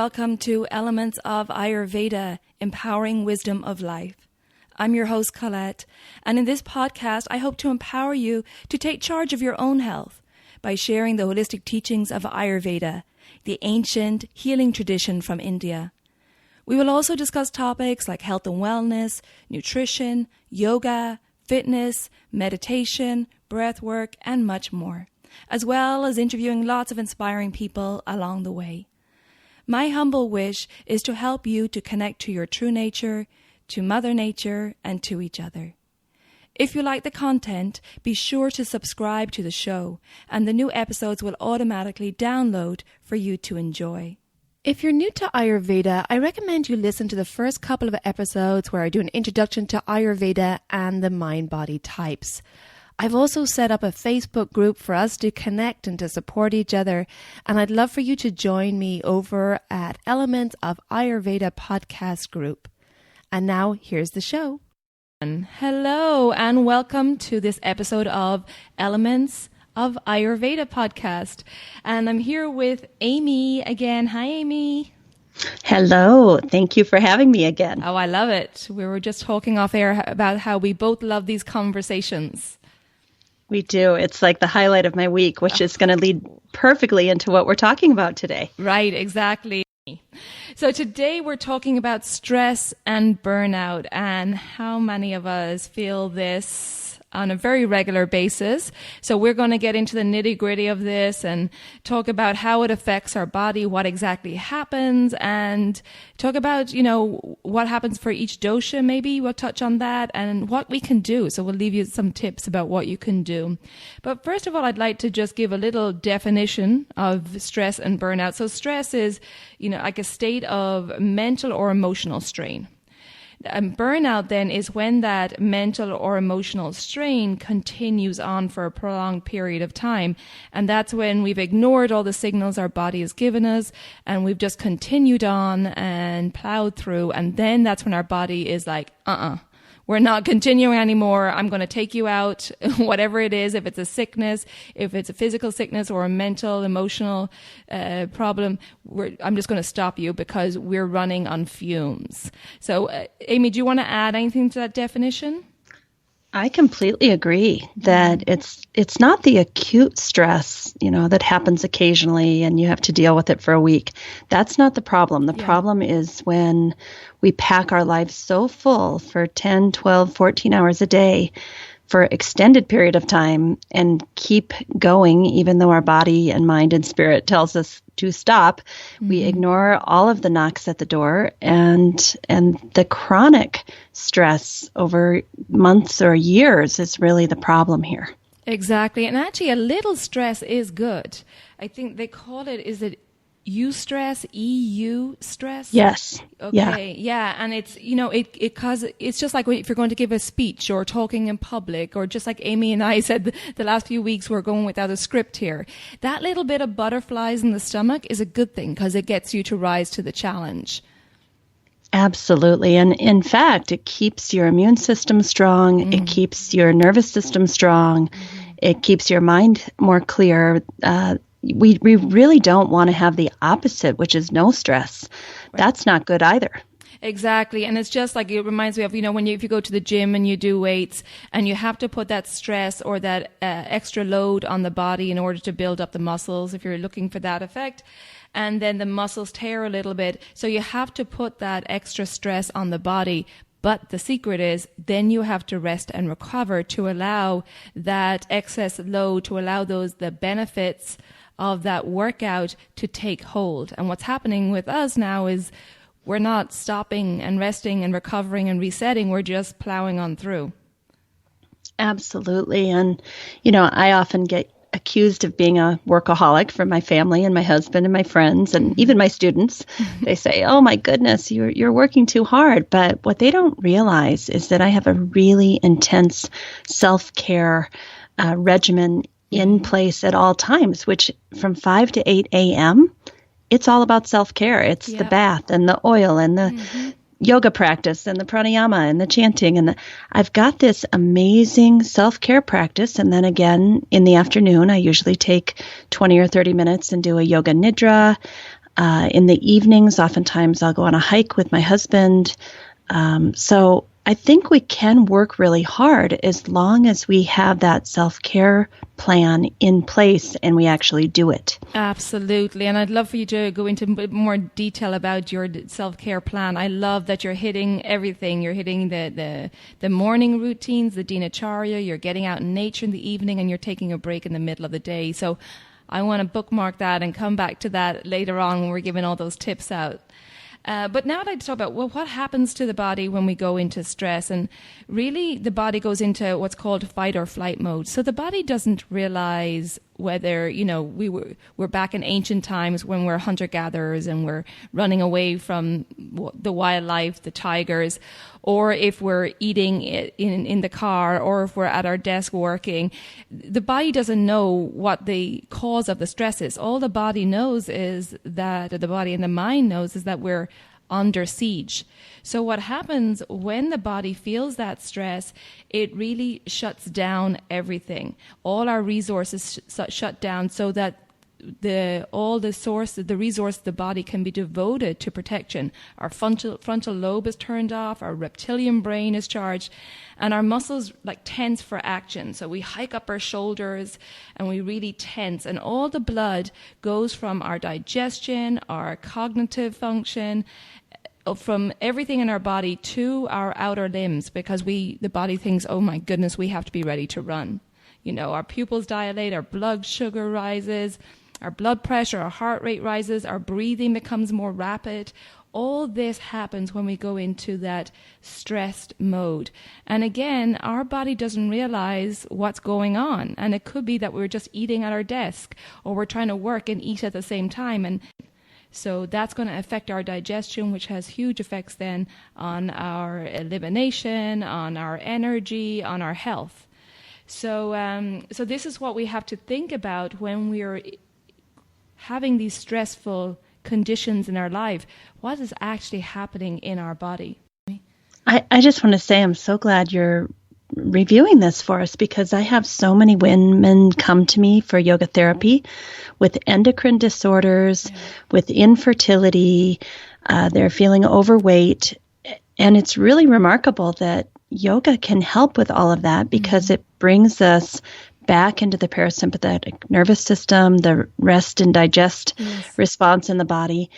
welcome to Elements of Ayurveda, Empowering Wisdom of Life. I'm your host, Colette, and in this podcast, I hope to empower you to take charge of your own health by sharing the holistic teachings of Ayurveda, the ancient healing tradition from India. We will also discuss topics like health and wellness, nutrition, yoga, fitness, meditation, breath work, and much more, as well as interviewing lots of inspiring people along the way. My humble wish is to help you to connect to your true nature, to Mother Nature, and to each other. If you like the content, be sure to subscribe to the show, and the new episodes will automatically download for you to enjoy. If you're new to Ayurveda, I recommend you listen to the first couple of episodes where I do an introduction to Ayurveda and the mind-body types. I've also set up a Facebook group for us to connect and to support each other, and I'd love for you to join me over at Elements of Ayurveda podcast group. And now, here's the show. Hello, and welcome to this episode of Elements of Ayurveda podcast. And I'm here with Amy again. Hi, Amy. Hello. Thank you for having me again. Oh, I love it. We were just talking off air about how we both love these conversations. We do. It's like the highlight of my week, which is going to lead perfectly into what we're talking about today. Right, exactly. So today we're talking about stress and burnout, and how many of us feel this on a very regular basis. So we're going to get into the nitty-gritty of this and talk about how it affects our body, what exactly happens, and talk about, what happens for each dosha maybe. We'll touch on that and what we can do. So we'll leave you some tips about what you can do. But first of all, I'd like to just give a little definition of stress and burnout. So stress is, like a state of mental or emotional strain. And burnout then is when that mental or emotional strain continues on for a prolonged period of time. And that's when we've ignored all the signals our body has given us, and we've just continued on and plowed through. And then that's when our body is like, we're not continuing anymore. I'm going to take you out, whatever it is, if it's a sickness, if it's a physical sickness or a mental, emotional problem, I'm just going to stop you because we're running on fumes. So, Amy, do you want to add anything to that definition? I completely agree that it's not the acute stress, that happens occasionally and you have to deal with it for a week. That's not the problem. The problem is when we pack our lives so full for 10, 12, 14 hours a day for extended period of time and keep going, even though our body and mind and spirit tells us to stop. We ignore all of the knocks at the door, and the chronic stress over months or years is really the problem here. Exactly. And actually a little stress is good. I think they call it, is it eustress, EU stress? Yes. Okay. Yeah. And it's, it causes, it's just like if you're going to give a speech or talking in public, or just like Amy and I said the last few weeks, we're going without a script here. That little bit of butterflies in the stomach is a good thing because it gets you to rise to the challenge. Absolutely. And in fact, it keeps your immune system strong. It keeps your nervous system strong. It keeps your mind more clear. We really don't want to have the opposite, which is no stress. Right. That's not good either. Exactly. And it's just like, it reminds me of, if you go to the gym and you do weights and you have to put that stress or that extra load on the body in order to build up the muscles, if you're looking for that effect. And then the muscles tear a little bit. So you have to put that extra stress on the body. But the secret is then you have to rest and recover to allow that excess load, to allow the benefits of that workout to take hold. And what's happening with us now is we're not stopping and resting and recovering and resetting. We're just plowing on through. Absolutely. And, I often get accused of being a workaholic from my family and my husband and my friends and even my students. They say, oh my goodness, you're working too hard. But what they don't realize is that I have a really intense self-care regimen in place at all times, which from 5 to 8 a.m., it's all about self-care. It's the bath and the oil and the yoga practice and the pranayama and the chanting. And I've got this amazing self-care practice. And then again, in the afternoon, I usually take 20 or 30 minutes and do a yoga nidra. In the evenings, oftentimes I'll go on a hike with my husband. So I think we can work really hard as long as we have that self-care plan in place and we actually do it. Absolutely. And I'd love for you to go into a bit more detail about your self-care plan. I love that you're hitting everything. You're hitting the morning routines, the dinacharya, you're getting out in nature in the evening, and you're taking a break in the middle of the day. So I want to bookmark that and come back to that later on when we're giving all those tips out. But now I'd like to talk about, well, what happens to the body when we go into stress? And really, the body goes into what's called fight or flight mode. So the body doesn't realize whether, we're back in ancient times when we're hunter-gatherers and we're running away from the wildlife, the tigers, or if we're eating in the car, or if we're at our desk working. The body doesn't know what the cause of the stress is. All the body knows is that, the body and the mind knows is that we're under siege. So what happens when the body feels that stress, it really shuts down everything. All our resources shut down so that the resource of the body can be devoted to protection. Our frontal lobe is turned off, our reptilian brain is charged, and our muscles tense for action. So we hike up our shoulders and we really tense, and all the blood goes from our digestion, our cognitive function, from everything in our body to our outer limbs, because the body thinks, oh my goodness, we have to be ready to run. Our pupils dilate, our blood sugar rises, our blood pressure, our heart rate rises, our breathing becomes more rapid. All this happens when we go into that stressed mode. And again, our body doesn't realize what's going on. And it could be that we're just eating at our desk, or we're trying to work and eat at the same time. And so that's going to affect our digestion, which has huge effects then on our elimination, on our energy, on our health. So this is what we have to think about when we're having these stressful conditions in our life. What is actually happening in our body? I just want to say I'm so glad you're reviewing this for us, because I have so many women come to me for yoga therapy with endocrine disorders, with infertility, they're feeling overweight. And it's really remarkable that yoga can help with all of that, because it brings us back into the parasympathetic nervous system, the rest and digest response in the body.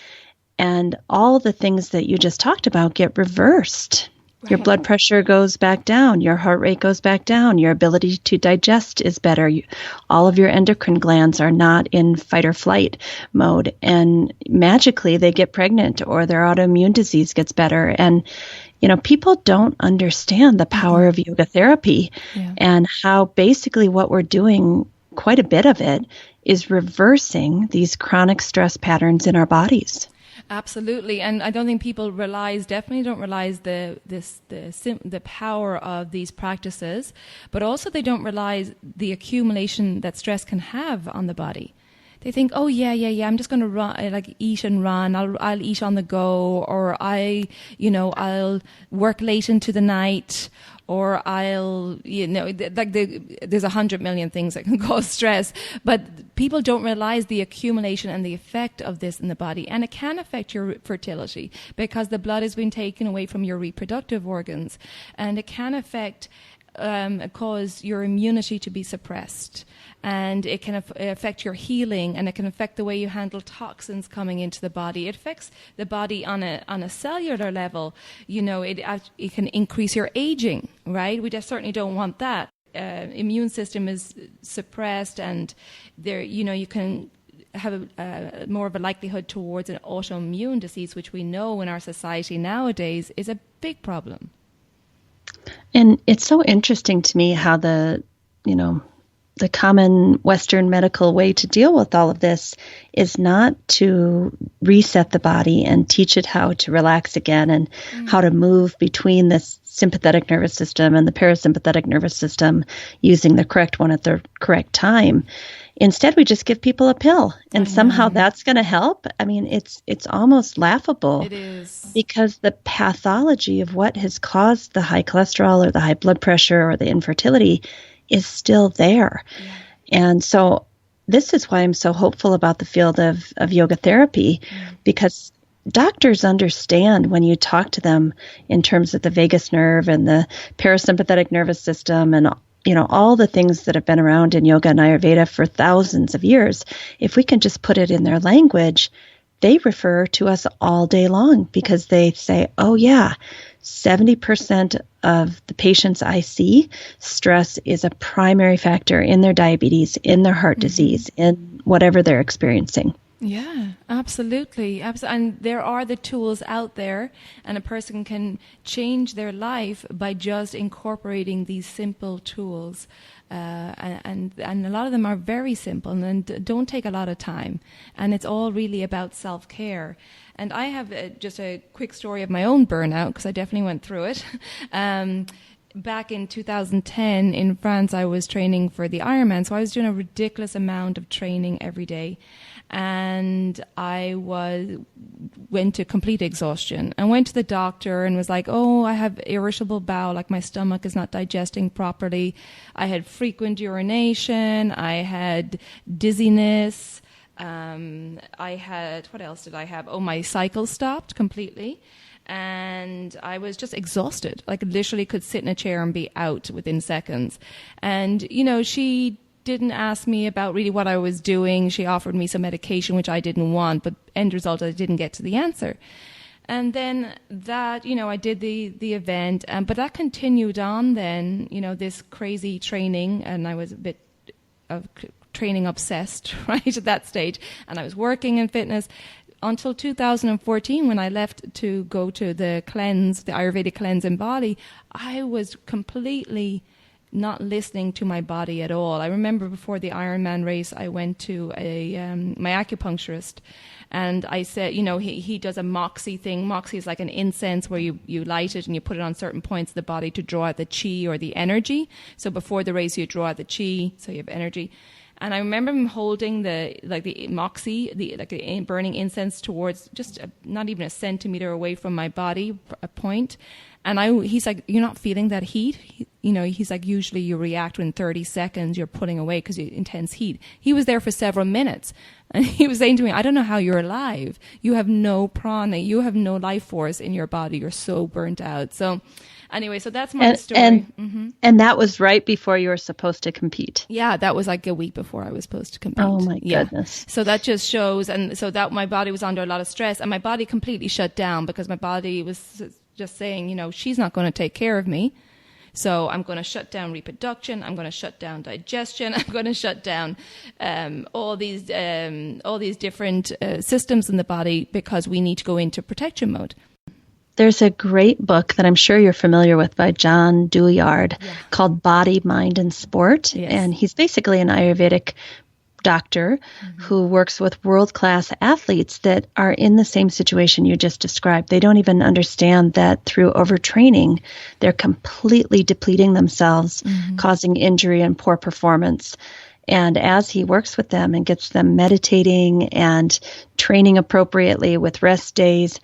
And all the things that you just talked about get reversed. Right. Your blood pressure goes back down. Your heart rate goes back down. Your ability to digest is better. All of your endocrine glands are not in fight or flight mode. And magically, they get pregnant, or their autoimmune disease gets better. And people don't understand the power of yoga therapy and how basically what we're doing, quite a bit of it, is reversing these chronic stress patterns in our bodies. Absolutely. And I don't think people definitely don't realize the power of these practices, but also they don't realize the accumulation that stress can have on the body. They think, oh yeah, I'm just going to run, eat and run. I'll eat on the go, or I'll work late into the night, or there's 100 million things that can cause stress. But people don't realize the accumulation and the effect of this in the body, and it can affect your fertility because the blood has been taken away from your reproductive organs, and it can cause your immunity to be suppressed, and it can affect your healing, and it can affect the way you handle toxins coming into the body. It affects the body on a cellular level. It can increase your aging, right? We just certainly don't want that. Immune system is suppressed, and there, you can have more of a likelihood towards an autoimmune disease, which we know in our society nowadays is a big problem. And it's so interesting to me how the common Western medical way to deal with all of this is not to reset the body and teach it how to relax again and how to move between this sympathetic nervous system and the parasympathetic nervous system using the correct one at the correct time. Instead, we just give people a pill, and somehow that's going to help. I mean, it's almost laughable. It is. Because the pathology of what has caused the high cholesterol or the high blood pressure or the infertility is still there. Yeah. And so this is why I'm so hopeful about the field of yoga therapy, because doctors understand when you talk to them in terms of the vagus nerve and the parasympathetic nervous system and all the things that have been around in yoga and Ayurveda for thousands of years. If we can just put it in their language, they refer to us all day long because they say, oh yeah, 70% of the patients I see, stress is a primary factor in their diabetes, in their heart disease, in whatever they're experiencing. Yeah, absolutely. And there are the tools out there, and a person can change their life by just incorporating these simple tools. And a lot of them are very simple and don't take a lot of time. And it's all really about self-care. And I have just a quick story of my own burnout, because I definitely went through it. Back in 2010 in France, I was training for the Ironman. So I was doing a ridiculous amount of training every day. And I went to complete exhaustion. I went to the doctor and was like, oh, I have irritable bowel, like my stomach is not digesting properly. I had frequent urination. I had dizziness. I had, what else did I have? Oh, my cycle stopped completely. And I was just exhausted. Like literally could sit in a chair and be out within seconds. And, she didn't ask me about really what I was doing. She offered me some medication, which I didn't want, but end result, I didn't get to the answer. And then that, I did the event, but that continued on then, this crazy training, and I was a bit of training obsessed, right, at that stage. And I was working in fitness until 2014, when I left to go to the Ayurvedic cleanse in Bali. I was completely not listening to my body at all. I remember before the Ironman race, I went to my acupuncturist, and I said, he does a moxie thing. Moxie is like an incense where you light it and you put it on certain points of the body to draw out the chi or the energy. So before the race, you draw out the chi, so you have energy. And I remember him holding the moxie, the burning incense towards just not even a centimeter away from my body, a point. And he's like, you're not feeling that heat? He's like, usually you react within 30 seconds, you're putting away because you intense heat. He was there for several minutes. And he was saying to me, I don't know how you're alive. You have no prana. You have no life force in your body. You're so burnt out. So anyway, so that's my story. And that was right before you were supposed to compete. Yeah, that was like a week before I was supposed to compete. Oh my goodness. So that just shows, and so that my body was under a lot of stress, and my body completely shut down because my body was just saying, she's not going to take care of me. So I'm going to shut down reproduction. I'm going to shut down digestion. I'm going to shut down all these different systems in the body because we need to go into protection mode. There's a great book that I'm sure you're familiar with by John Douillard called Body, Mind, and Sport. Yes. And he's basically an Ayurvedic doctor who works with world-class athletes that are in the same situation you just described. They don't even understand that through overtraining, they're completely depleting themselves, causing injury and poor performance. And as he works with them and gets them meditating and training appropriately with rest days,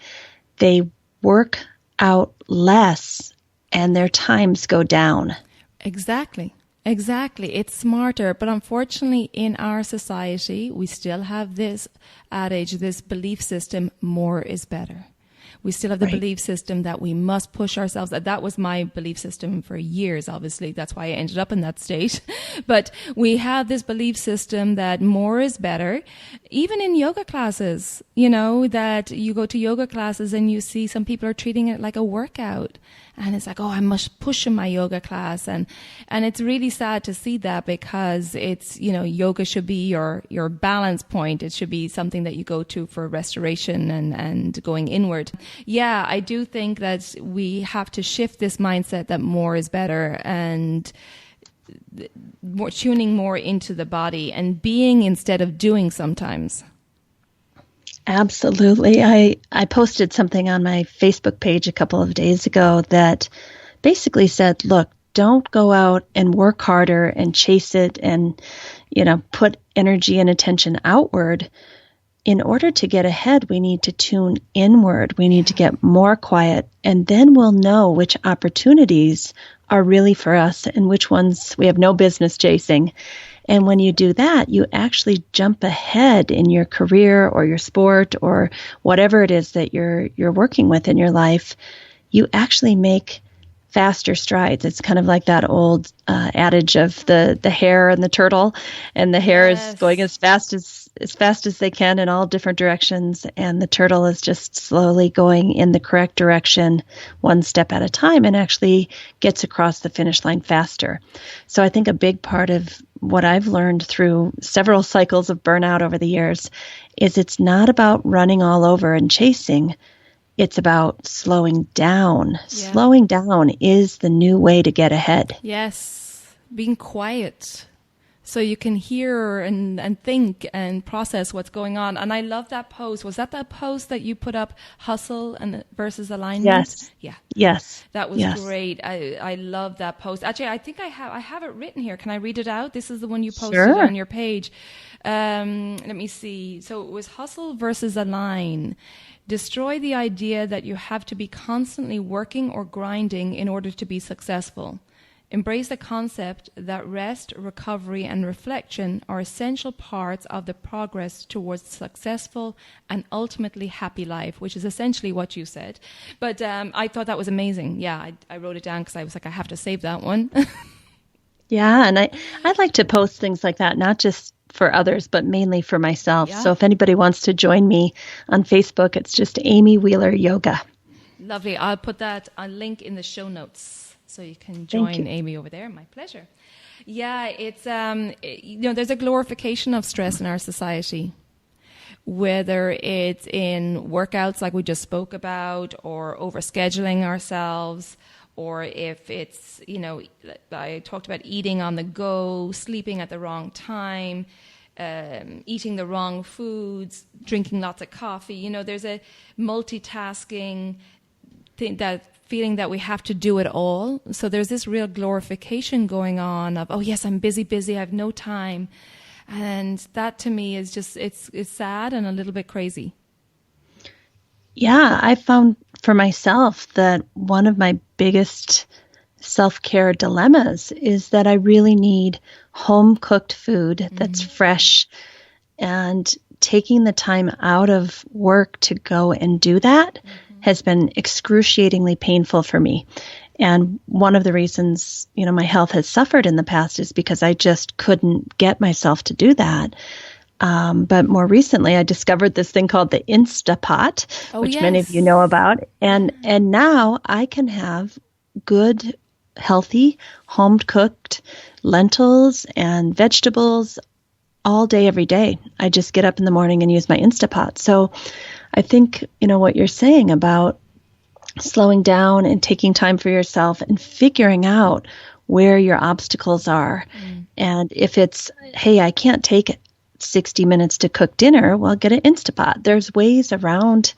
they work out less and their times go down. Exactly. It's smarter. But unfortunately, in our society, we still have this adage, this belief system, more is better. We still have the belief system that we must push ourselves. That was my belief system for years, obviously. That's why I ended up in that state. But we have this belief system that more is better. Even in yoga classes, that you go to yoga classes and you see some people are treating it like a workout. And it's like, oh, I must push in my yoga class. And it's really sad to see that because it's, yoga should be your balance point. It should be something that you go to for restoration and going inward. Yeah, I do think that we have to shift this mindset that more is better and tuning more into the body and being instead of doing sometimes. Absolutely. I posted something on my Facebook page a couple of days ago that basically said, look, don't go out and work harder and chase it and, put energy and attention outward. In order to get ahead, we need to tune inward. We need to get more quiet, and then we'll know which opportunities are really for us and which ones we have no business chasing. And when you do that, you actually jump ahead in your career or your sport or whatever it is that you're working with in your life. You actually make faster strides. It's kind of like that old adage of the hare and the turtle, and the hare is going as fast as they can in all different directions, and the turtle is just slowly going in the correct direction, one step at a time, and actually gets across the finish line faster. So I think a big part of what I've learned through several cycles of burnout over the years is it's not about running all over and chasing. It's about slowing down. Yeah. Slowing down is the new way to get ahead. Yes. Being quiet so you can hear and think and process what's going on. And I love that post. Was that post that you put up, hustle and versus alignment? Yes. Yeah. Yes. That was great. I love that post. Actually, I think I have it written here. Can I read it out? This is the one you posted on your page. Let me see. So it was hustle versus align. Destroy the idea that you have to be constantly working or grinding in order to be successful. Embrace the concept that rest, recovery, and reflection are essential parts of the progress towards successful and ultimately happy life, which is essentially what you said. But I thought that was amazing. Yeah, I wrote it down because I was like, I have to save that one. Yeah, and I'd like to post things like that, not just for others, but mainly for myself. Yeah. So if anybody wants to join me on Facebook, it's just Amywheeleryoga. Lovely. I'll put that a link in the show notes so you can join Amy over there. My pleasure. Yeah, it's there's a glorification of stress in our society, whether it's in workouts like we just spoke about, or overscheduling ourselves, or if it's, I talked about eating on the go, sleeping at the wrong time, eating the wrong foods, drinking lots of coffee. There's a multitasking thing, that feeling that we have to do it all. So there's this real glorification going on of, oh yes, I'm busy, I have no time. And that to me is just, it's sad and a little bit crazy. Yeah, I found for myself that one of my biggest self-care dilemmas is that I really need home-cooked food that's fresh, and taking the time out of work to go and do that has been excruciatingly painful for me. And one of the reasons, my health has suffered in the past is because I just couldn't get myself to do that. But more recently, I discovered this thing called the Instapot, which many of you know about. And now I can have good, healthy, home-cooked lentils and vegetables all day, every day. I just get up in the morning and use my Instapot. So I think, what you're saying about slowing down and taking time for yourself and figuring out where your obstacles are. And if it's, hey, I can't take 60 minutes to cook dinner, well, get an Instapot. There's ways around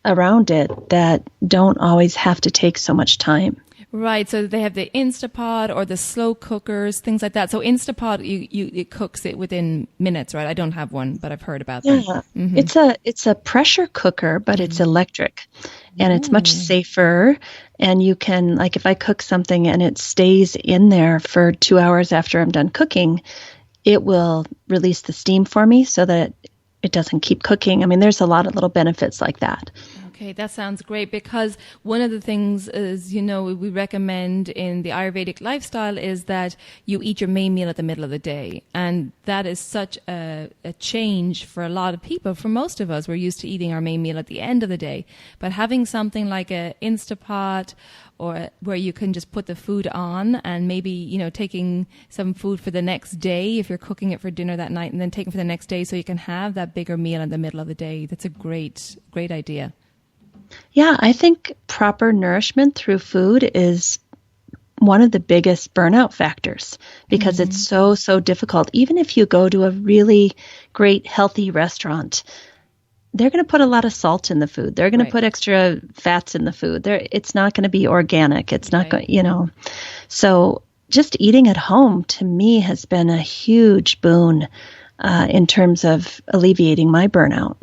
it that don't always have to take so much time. Right. So they have the Instapot or the slow cookers, things like that. So Instapot, it cooks it within minutes, right? I don't have one, but I've heard about them. Yeah. It's a pressure cooker, but it's electric, and it's much safer. And you can, like, if I cook something and it stays in there for 2 hours after I'm done cooking, it will release the steam for me so that it doesn't keep cooking. I mean, there's a lot of little benefits like that. Okay, that sounds great, because one of the things is, we recommend in the Ayurvedic lifestyle is that you eat your main meal at the middle of the day. And that is such a change for a lot of people. For most of us, we're used to eating our main meal at the end of the day. But having something like a Instapot, or where you can just put the food on, and maybe, taking some food for the next day if you're cooking it for dinner that night, and then taking for the next day so you can have that bigger meal in the middle of the day. That's a great idea. Yeah, I think proper nourishment through food is one of the biggest burnout factors, because it's so difficult. Even if you go to a really great, healthy restaurant, they're going to put a lot of salt in the food. They're going to put extra fats in the food. It's not going to be organic. It's not going, So just eating at home, to me, has been a huge boon in terms of alleviating my burnout.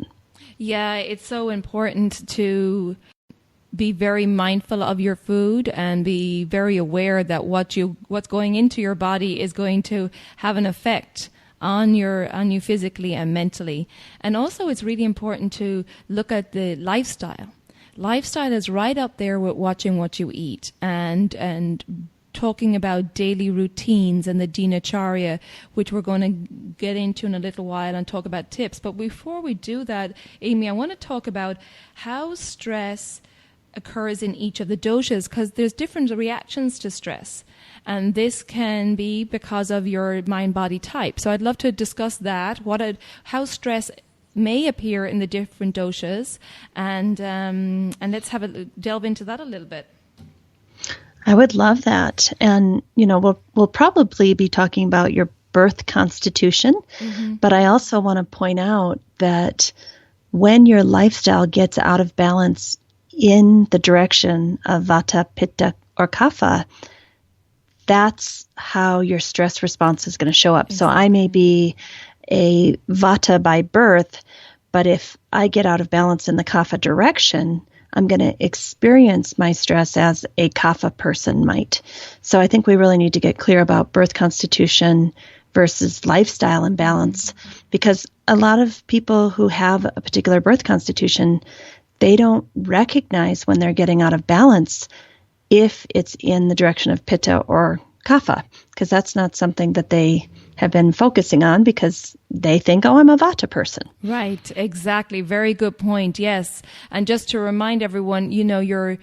Yeah, it's so important to be very mindful of your food and be very aware that what's going into your body is going to have an effect on you physically and mentally. And also it's really important to look at the lifestyle. Lifestyle is right up there with watching what you eat and talking about daily routines and the dinacharya, which we're going to get into in a little while and talk about tips. But before we do that, Amy, I want to talk about how stress occurs in each of the doshas, because there's different reactions to stress. And this can be because of your mind-body type. So I'd love to discuss that, how stress may appear in the different doshas, and let's delve into that a little bit. I would love that. And, we'll probably be talking about your birth constitution, but I also want to point out that when your lifestyle gets out of balance in the direction of Vata, Pitta, or Kapha, that's how your stress response is going to show up. Exactly. So I may be a Vata by birth, but if I get out of balance in the Kapha direction, I'm going to experience my stress as a Kapha person might. So I think we really need to get clear about birth constitution versus lifestyle imbalance, because a lot of people who have a particular birth constitution, they don't recognize when they're getting out of balance if it's in the direction of Pitta or Kapha, because that's not something that they have been focusing on because they think, oh, I'm a Vata person. Right, exactly. Very good point. Yes. And just to remind everyone, your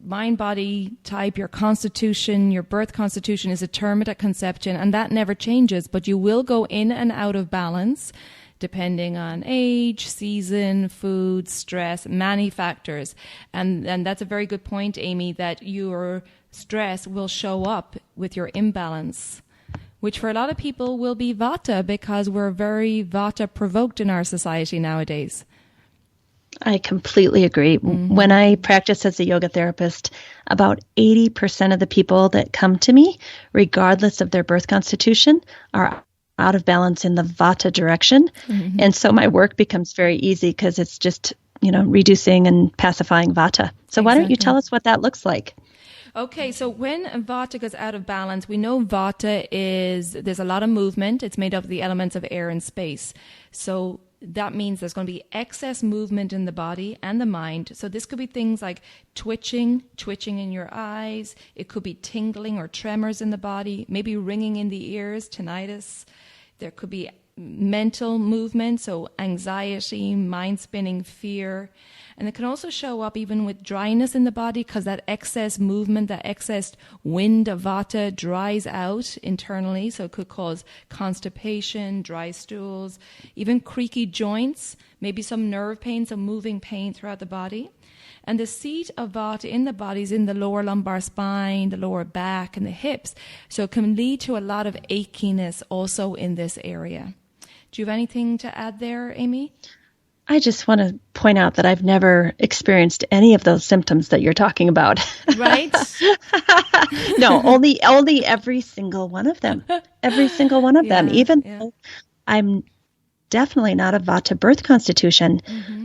mind-body type, your constitution, your birth constitution is determined at conception, and that never changes, but you will go in and out of balance depending on age, season, food, stress, many factors. And that's a very good point, Amy, that your stress will show up with your imbalance, which for a lot of people will be Vata, because we're very Vata provoked in our society nowadays. I completely agree. When I practice as a yoga therapist, about 80% of the people that come to me, regardless of their birth constitution, are out of balance in the Vata direction. And so my work becomes very easy because it's just, reducing and pacifying Vata. So why don't you tell us what that looks like? Okay, so when Vata goes out of balance, we know there's a lot of movement. It's made up of the elements of air and space. So that means there's going to be excess movement in the body and the mind. So this could be things like twitching in your eyes. It could be tingling or tremors in the body, maybe ringing in the ears, tinnitus. There could be mental movement, so anxiety, mind spinning, fear. And it can also show up even with dryness in the body, because that excess movement, that excess wind of Vata dries out internally. So it could cause constipation, dry stools, even creaky joints, maybe some nerve pain, some moving pain throughout the body. And the seat of Vata in the body is in the lower lumbar spine, the lower back, and the hips. So it can lead to a lot of achiness also in this area. Do you have anything to add there, Amy? I just want to point out that I've never experienced any of those symptoms that you're talking about. Right? No, only every single one of them. Every single one of them. Even though I'm definitely not a Vata birth constitution,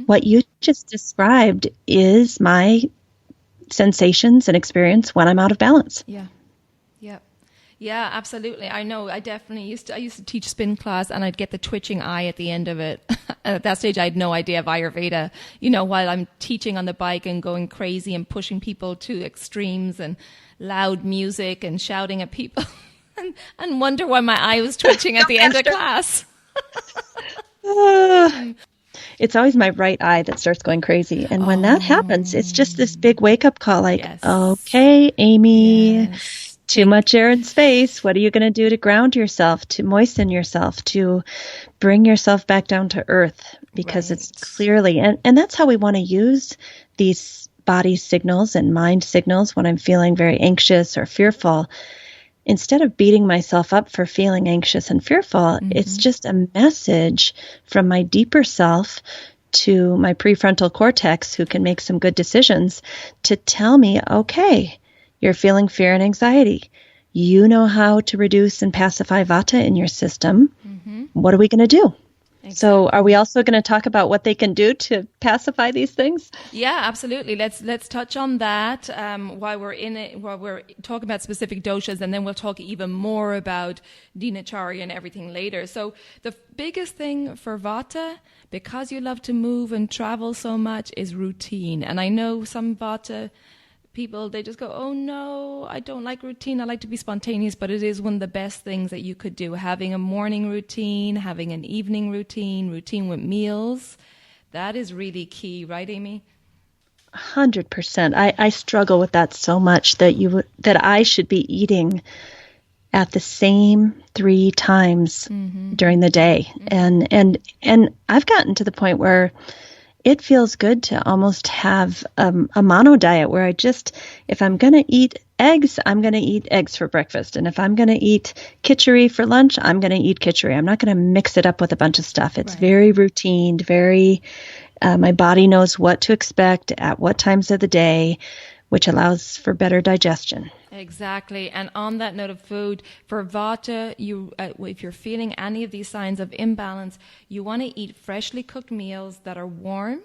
what you just described is my sensations and experience when I'm out of balance. Yeah. Yeah, absolutely. I know. I used to teach spin class, and I'd get the twitching eye at the end of it. At that stage, I had no idea of Ayurveda, while I'm teaching on the bike and going crazy and pushing people to extremes and loud music and shouting at people and wonder why my eye was twitching at the end of class. It's always my right eye that starts going crazy. And when that happens, it's just this big wake-up call like, okay, Amy, too much air and space. What are you going to do to ground yourself, to moisten yourself, to bring yourself back down to earth? Because it's clearly, and that's how we want to use these body signals and mind signals when I'm feeling very anxious or fearful. Instead of beating myself up for feeling anxious and fearful, it's just a message from my deeper self to my prefrontal cortex, who can make some good decisions, to tell me, okay, you're feeling fear and anxiety. You know how to reduce and pacify Vata in your system. What are we going to do? So are we also going to talk about what they can do to pacify these things? Yeah, absolutely. Let's touch on that while we're talking about specific doshas, and then we'll talk even more about dinacharya and everything later. So the biggest thing for Vata, because you love to move and travel so much, is routine. And I know some Vata people, they just go, oh no, I don't like routine. I like to be spontaneous, but it is one of the best things that you could do. Having a morning routine, having an evening routine with meals, that is really key, right, Amy? 100%. I struggle with that so much that I should be eating at the same 3 times during the day. And I've gotten to the point where it feels good to almost have a mono diet where if I'm going to eat eggs, I'm going to eat eggs for breakfast. And if I'm going to eat khichdi for lunch, I'm going to eat khichdi. I'm not going to mix it up with a bunch of stuff. It's very routine, my body knows what to expect at what times of the day, which allows for better digestion. Exactly. And on that note of food, for Vata, if you're feeling any of these signs of imbalance, you want to eat freshly cooked meals that are warm,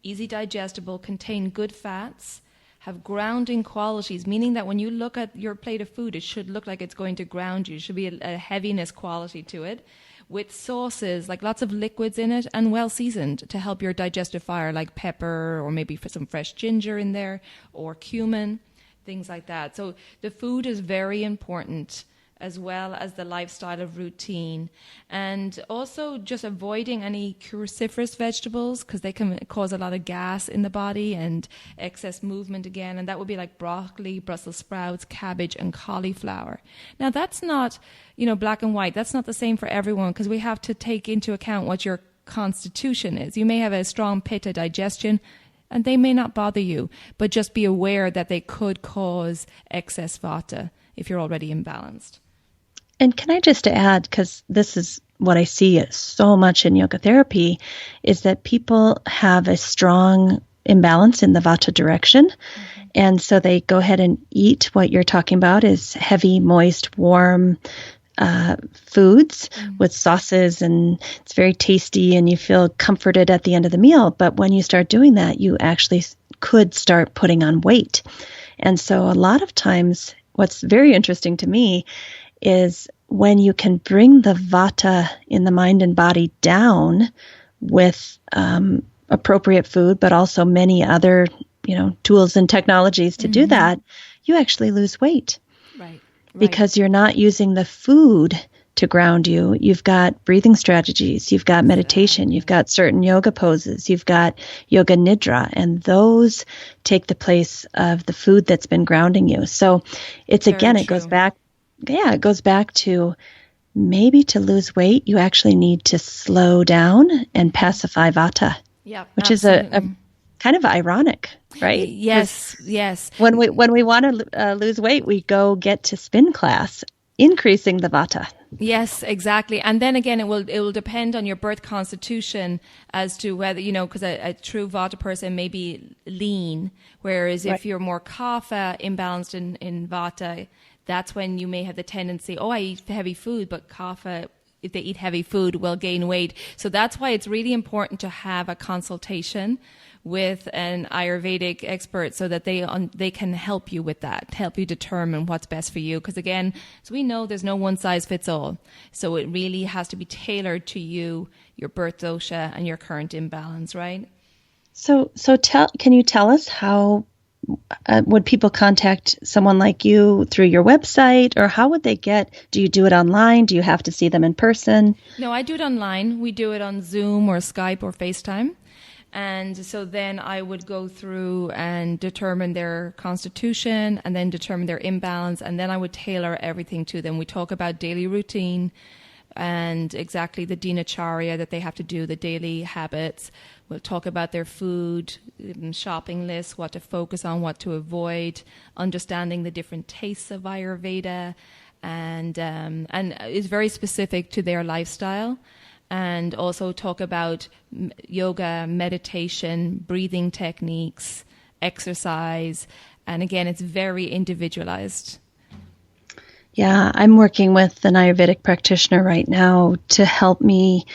easy digestible, contain good fats, have grounding qualities, meaning that when you look at your plate of food, it should look like it's going to ground you. It should be a heaviness quality to it, with sauces, like lots of liquids in it, and well seasoned to help your digestive fire, like pepper or maybe some fresh ginger in there or cumin. Things like that. So the food is very important, as well as the lifestyle of routine. And also just avoiding any cruciferous vegetables, because they can cause a lot of gas in the body and excess movement again. And that would be like broccoli, Brussels sprouts, cabbage, and cauliflower. Now, that's not, black and white. That's not the same for everyone, because we have to take into account what your constitution is. You may have a strong pitta digestion, and they may not bother you, but just be aware that they could cause excess Vata if you're already imbalanced. And can I just add, because this is what I see so much in yoga therapy, is that people have a strong imbalance in the Vata direction. And so they go ahead and eat what you're talking about is heavy, moist, warm foods with sauces, and it's very tasty and you feel comforted at the end of the meal. But when you start doing that, you actually could start putting on weight. And so a lot of times what's very interesting to me is when you can bring the Vata in the mind and body down with appropriate food, but also many other tools and technologies to do that, you actually lose weight. Right. Because you're not using the food to ground you. You've got breathing strategies, you've got meditation, you've got certain yoga poses, you've got yoga nidra, and those take the place of the food that's been grounding you. So it goes back to maybe to lose weight, you actually need to slow down and pacify Vata. Yeah, which absolutely. Is a kind of ironic, right? Yes. When we want to lose weight, we go get to spin class, increasing the Vata. Yes, exactly. And then again, it will depend on your birth constitution as to whether, because a true Vata person may be lean, whereas if you're more Kapha, imbalanced in Vata, that's when you may have the tendency, I eat heavy food, but Kapha, if they eat heavy food, will gain weight. So that's why it's really important to have a consultation with an Ayurvedic expert so that they can help you with that, help you determine what's best for you. Because again, as we know, there's no one size fits all. So it really has to be tailored to you, your birth dosha, and your current imbalance, right? So can you tell us how would people contact someone like you through your website, or how would they do you do it online? Do you have to see them in person? No, I do it online. We do it on Zoom or Skype or FaceTime. And so then I would go through and determine their constitution and then determine their imbalance. And then I would tailor everything to them. We talk about daily routine and exactly the dinacharya that they have to do, the daily habits. We'll talk about their food, shopping lists, what to focus on, what to avoid, understanding the different tastes of Ayurveda, and it's very specific to their lifestyle. And also talk about yoga, meditation, breathing techniques, exercise. And again, it's very individualized. Yeah, I'm working with an Ayurvedic practitioner right now to help me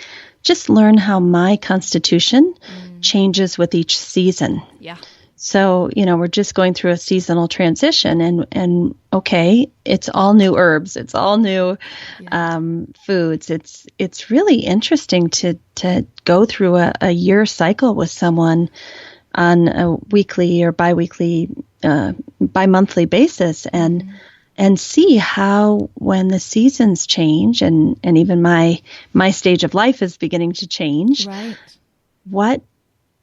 just learn how my constitution changes with each season. Yeah. So, we're just going through a seasonal transition and okay, it's all new herbs. It's all new foods. It's really interesting to go through a year cycle with someone on a weekly or bi-monthly basis and see how when the seasons change and even my stage of life is beginning to change, right.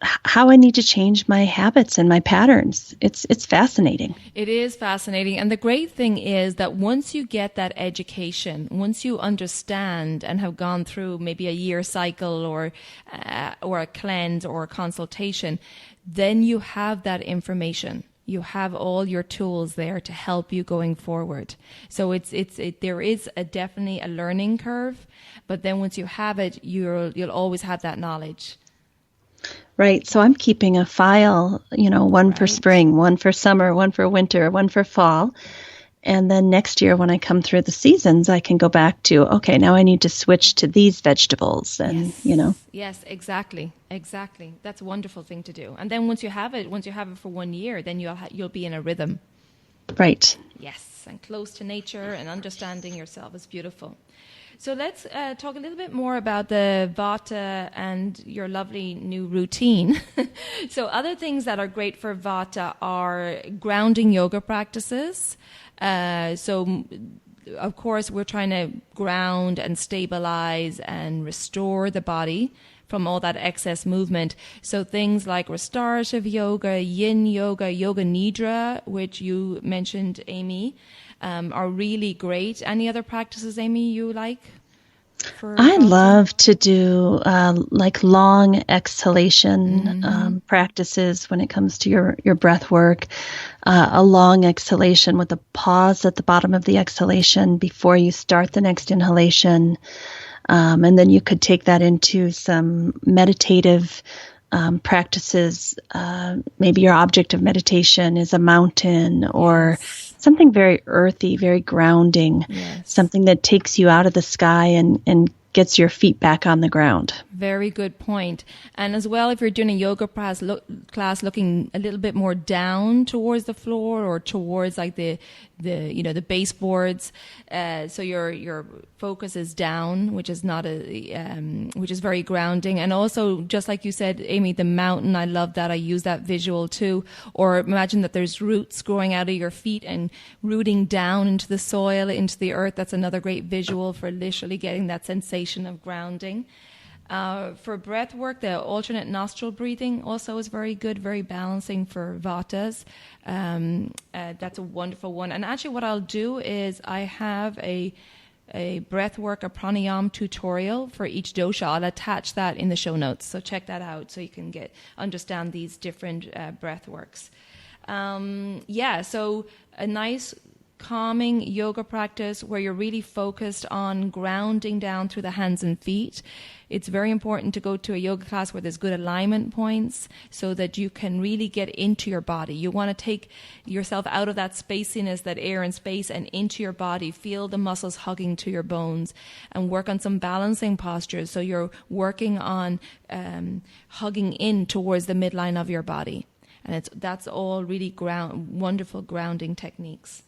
how I need to change my habits and my patterns. It's fascinating. It is fascinating. And the great thing is that once you get that education, once you understand and have gone through maybe a year cycle or a cleanse or a consultation, then you have that information. You have all your tools there to help you going forward. So there is definitely a learning curve, but then once you have it, you'll always have that knowledge. Right. So I'm keeping a file, one for spring, one for summer, one for winter, one for fall. And then next year when I come through the seasons, I can go back to, okay, now I need to switch to these vegetables and, Yes, exactly. That's a wonderful thing to do. And then once you have it for 1 year, then you'll be in a rhythm. Right. Yes. And close to nature and understanding yourself is beautiful. So let's talk a little bit more about the Vata and your lovely new routine. So other things that are great for Vata are grounding yoga practices. So, of course, we're trying to ground and stabilize and restore the body from all that excess movement. So things like restorative yoga, yin yoga, yoga nidra, which you mentioned, Amy, are really great. Any other practices, Amy, you like? I love to do like long exhalation practices when it comes to your breath work. A long exhalation with a pause at the bottom of the exhalation before you start the next inhalation. And then you could take that into some meditative practices. Maybe your object of meditation is a mountain or something very earthy, very grounding, something that takes you out of the sky and gets your feet back on the ground. Very good point. And as well, if you're doing a yoga class looking a little bit more down towards the floor or towards like the baseboards, so your focus is down, which is which is very grounding. And also, just like you said, Amy, the mountain, I love that. I use that visual too. Or imagine that there's roots growing out of your feet and rooting down into the soil, into the earth. That's another great visual for literally getting that sensation of grounding. For breath work, the alternate nostril breathing also is very good, very balancing for Vatas. That's a wonderful one. And actually what I'll do is I have a breath work, a pranayam tutorial for each dosha. I'll attach that in the show notes. So check that out so you can understand these different breath works. So a nice calming yoga practice where you're really focused on grounding down through the hands and feet. It's very important to go to a yoga class where there's good alignment points so that you can really get into your body. You want to take yourself out of that spaciness, that air and space, and into your body. Feel the muscles hugging to your bones and work on some balancing postures. So you're working on hugging in towards the midline of your body. And that's all really wonderful grounding techniques.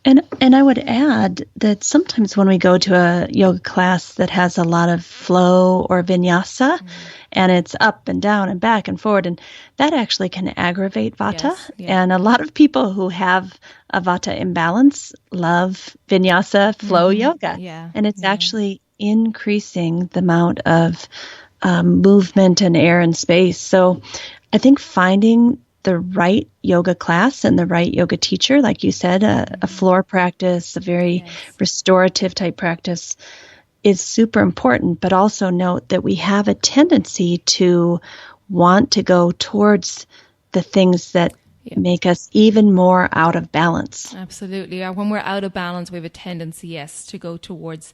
And I would add that sometimes when we go to a yoga class that has a lot of flow or vinyasa, and it's up and down and back and forward, and that actually can aggravate Vata. Yes, yeah. And a lot of people who have a Vata imbalance love vinyasa flow yoga. Yeah, and it's actually increasing the amount of movement and air and space. So I think finding the right yoga class and the right yoga teacher, like you said, a floor practice, a very restorative type practice is super important. But also note that we have a tendency to want to go towards the things that make us even more out of balance. Absolutely. When we're out of balance, we have a tendency, to go towards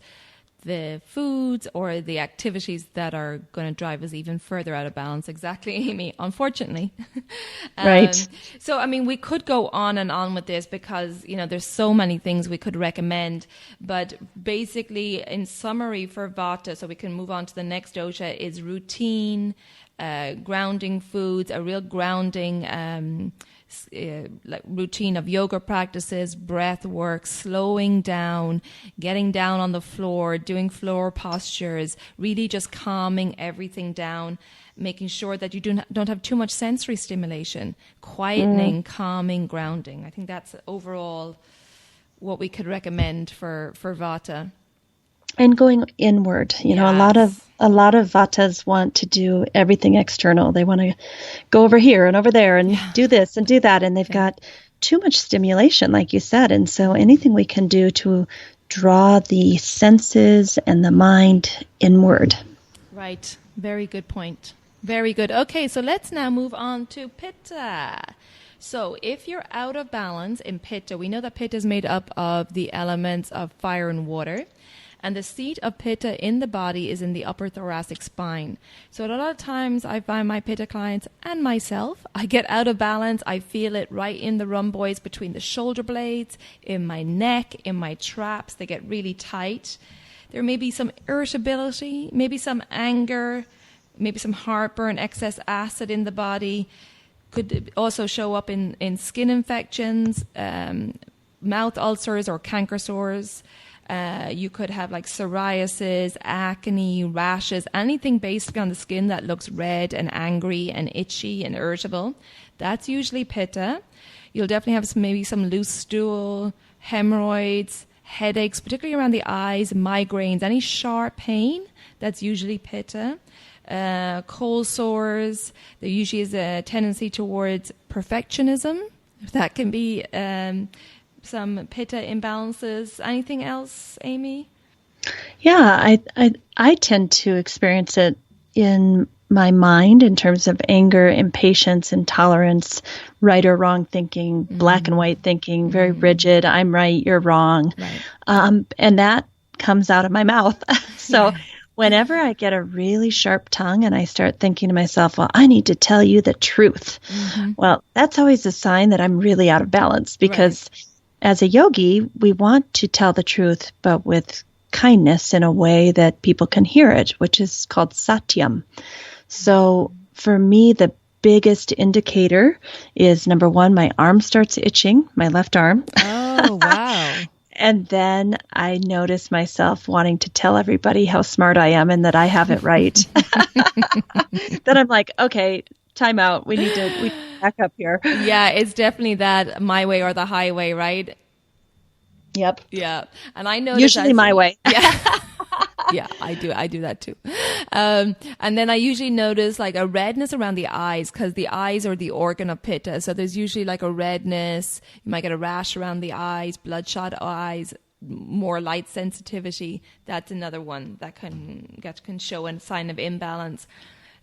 the foods or the activities that are going to drive us even further out of balance. Exactly, Amy, unfortunately. Right. So, I mean, we could go on and on with this because, there's so many things we could recommend. But basically, in summary for Vata, so we can move on to the next dosha, is routine, grounding foods, a real grounding like routine of yoga practices, breath work, slowing down, getting down on the floor, doing floor postures, really just calming everything down, making sure that you don't have too much sensory stimulation, quietening, calming, grounding. I think that's overall what we could recommend for Vata. And going inward, a lot of Vatas want to do everything external. They want to go over here and over there and do this and do that. And they've got too much stimulation, like you said. And so anything we can do to draw the senses and the mind inward. Right. Very good point. Very good. Okay, so let's now move on to Pitta. So if you're out of balance in Pitta, we know that Pitta is made up of the elements of fire and water. And the seat of Pitta in the body is in the upper thoracic spine. So a lot of times I find my Pitta clients and myself, I get out of balance. I feel it right in the rhomboids between the shoulder blades, in my neck, in my traps. They get really tight. There may be some irritability, maybe some anger, maybe some heartburn, excess acid in the body. Could also show up in skin infections, mouth ulcers or canker sores. You could have like psoriasis, acne, rashes, anything basically on the skin that looks red and angry and itchy and irritable. That's usually Pitta. You'll definitely have maybe some loose stool, hemorrhoids, headaches, particularly around the eyes, migraines, any sharp pain. That's usually Pitta. Cold sores. There usually is a tendency towards perfectionism. That can be some Pitta imbalances. Anything else, Amy? Yeah, I tend to experience it in my mind in terms of anger, impatience, intolerance, right or wrong thinking, black and white thinking, very rigid. I'm right, you're wrong. Right. And that comes out of my mouth. So whenever I get a really sharp tongue and I start thinking to myself, well, I need to tell you the truth. Well, that's always a sign that I'm really out of balance because as a yogi, we want to tell the truth, but with kindness in a way that people can hear it, which is called satyam. So for me, the biggest indicator is, number one, my arm starts itching, my left arm. Oh, wow. And then I notice myself wanting to tell everybody how smart I am and that I have it right. Then I'm like, okay, time out. We need to back up here. Yeah, it's definitely that my way or the highway, right? Yep. Yeah. And I know usually my way. Yeah. Yeah, I do that too. And then I usually notice like a redness around the eyes because the eyes are the organ of Pitta. So there's usually like a redness. You might get a rash around the eyes, bloodshot eyes, more light sensitivity. That's another one that can show a sign of imbalance.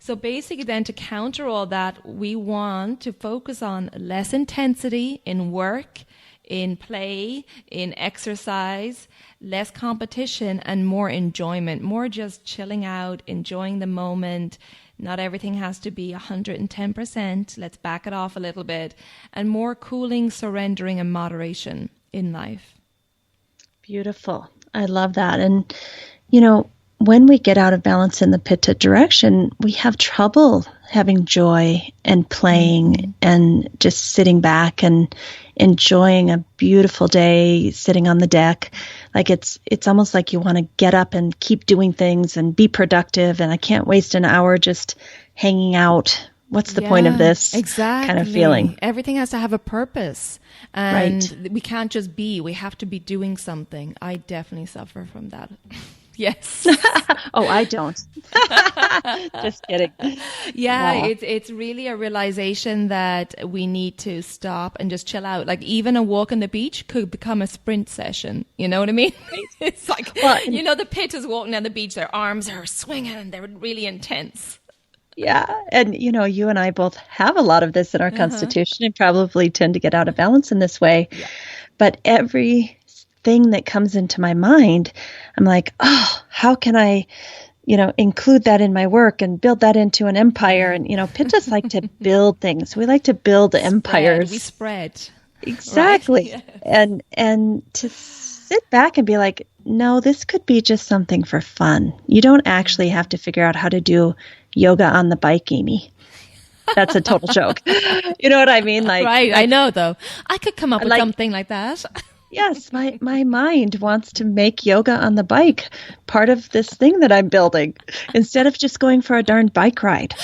So basically then to counter all that, we want to focus on less intensity in work, in play, in exercise, less competition and more enjoyment, more just chilling out, enjoying the moment. Not everything has to be 110%. Let's back it off a little bit. And more cooling, surrendering and moderation in life. Beautiful. I love that. And, when we get out of balance in the Pitta direction, we have trouble having joy and playing and just sitting back and enjoying a beautiful day, sitting on the deck. Like it's almost like you want to get up and keep doing things and be productive. And I can't waste an hour just hanging out. What's the point of this? Exactly. Kind of feeling. Everything has to have a purpose. And we can't just be. We have to be doing something. I definitely suffer from that. Yes. Oh, I don't. Just kidding. Yeah, it's really a realization that we need to stop and just chill out. Like even a walk on the beach could become a sprint session. You know what I mean? It's like, the Pitta's walking down the beach, their arms are swinging and they're really intense. Yeah. And, you and I both have a lot of this in our constitution and probably tend to get out of balance in this way. Yeah. But everything thing that comes into my mind, I'm like, oh, how can I, include that in my work and build that into an empire? And, Pittas like to build things. We like to build empires. We spread. Exactly. Right? And to sit back and be like, no, this could be just something for fun. You don't actually have to figure out how to do yoga on the bike, Amy. That's a total joke. You know what I mean? Right. I know, though. I could come up with something like that. Yes, my mind wants to make yoga on the bike part of this thing that I'm building instead of just going for a darn bike ride.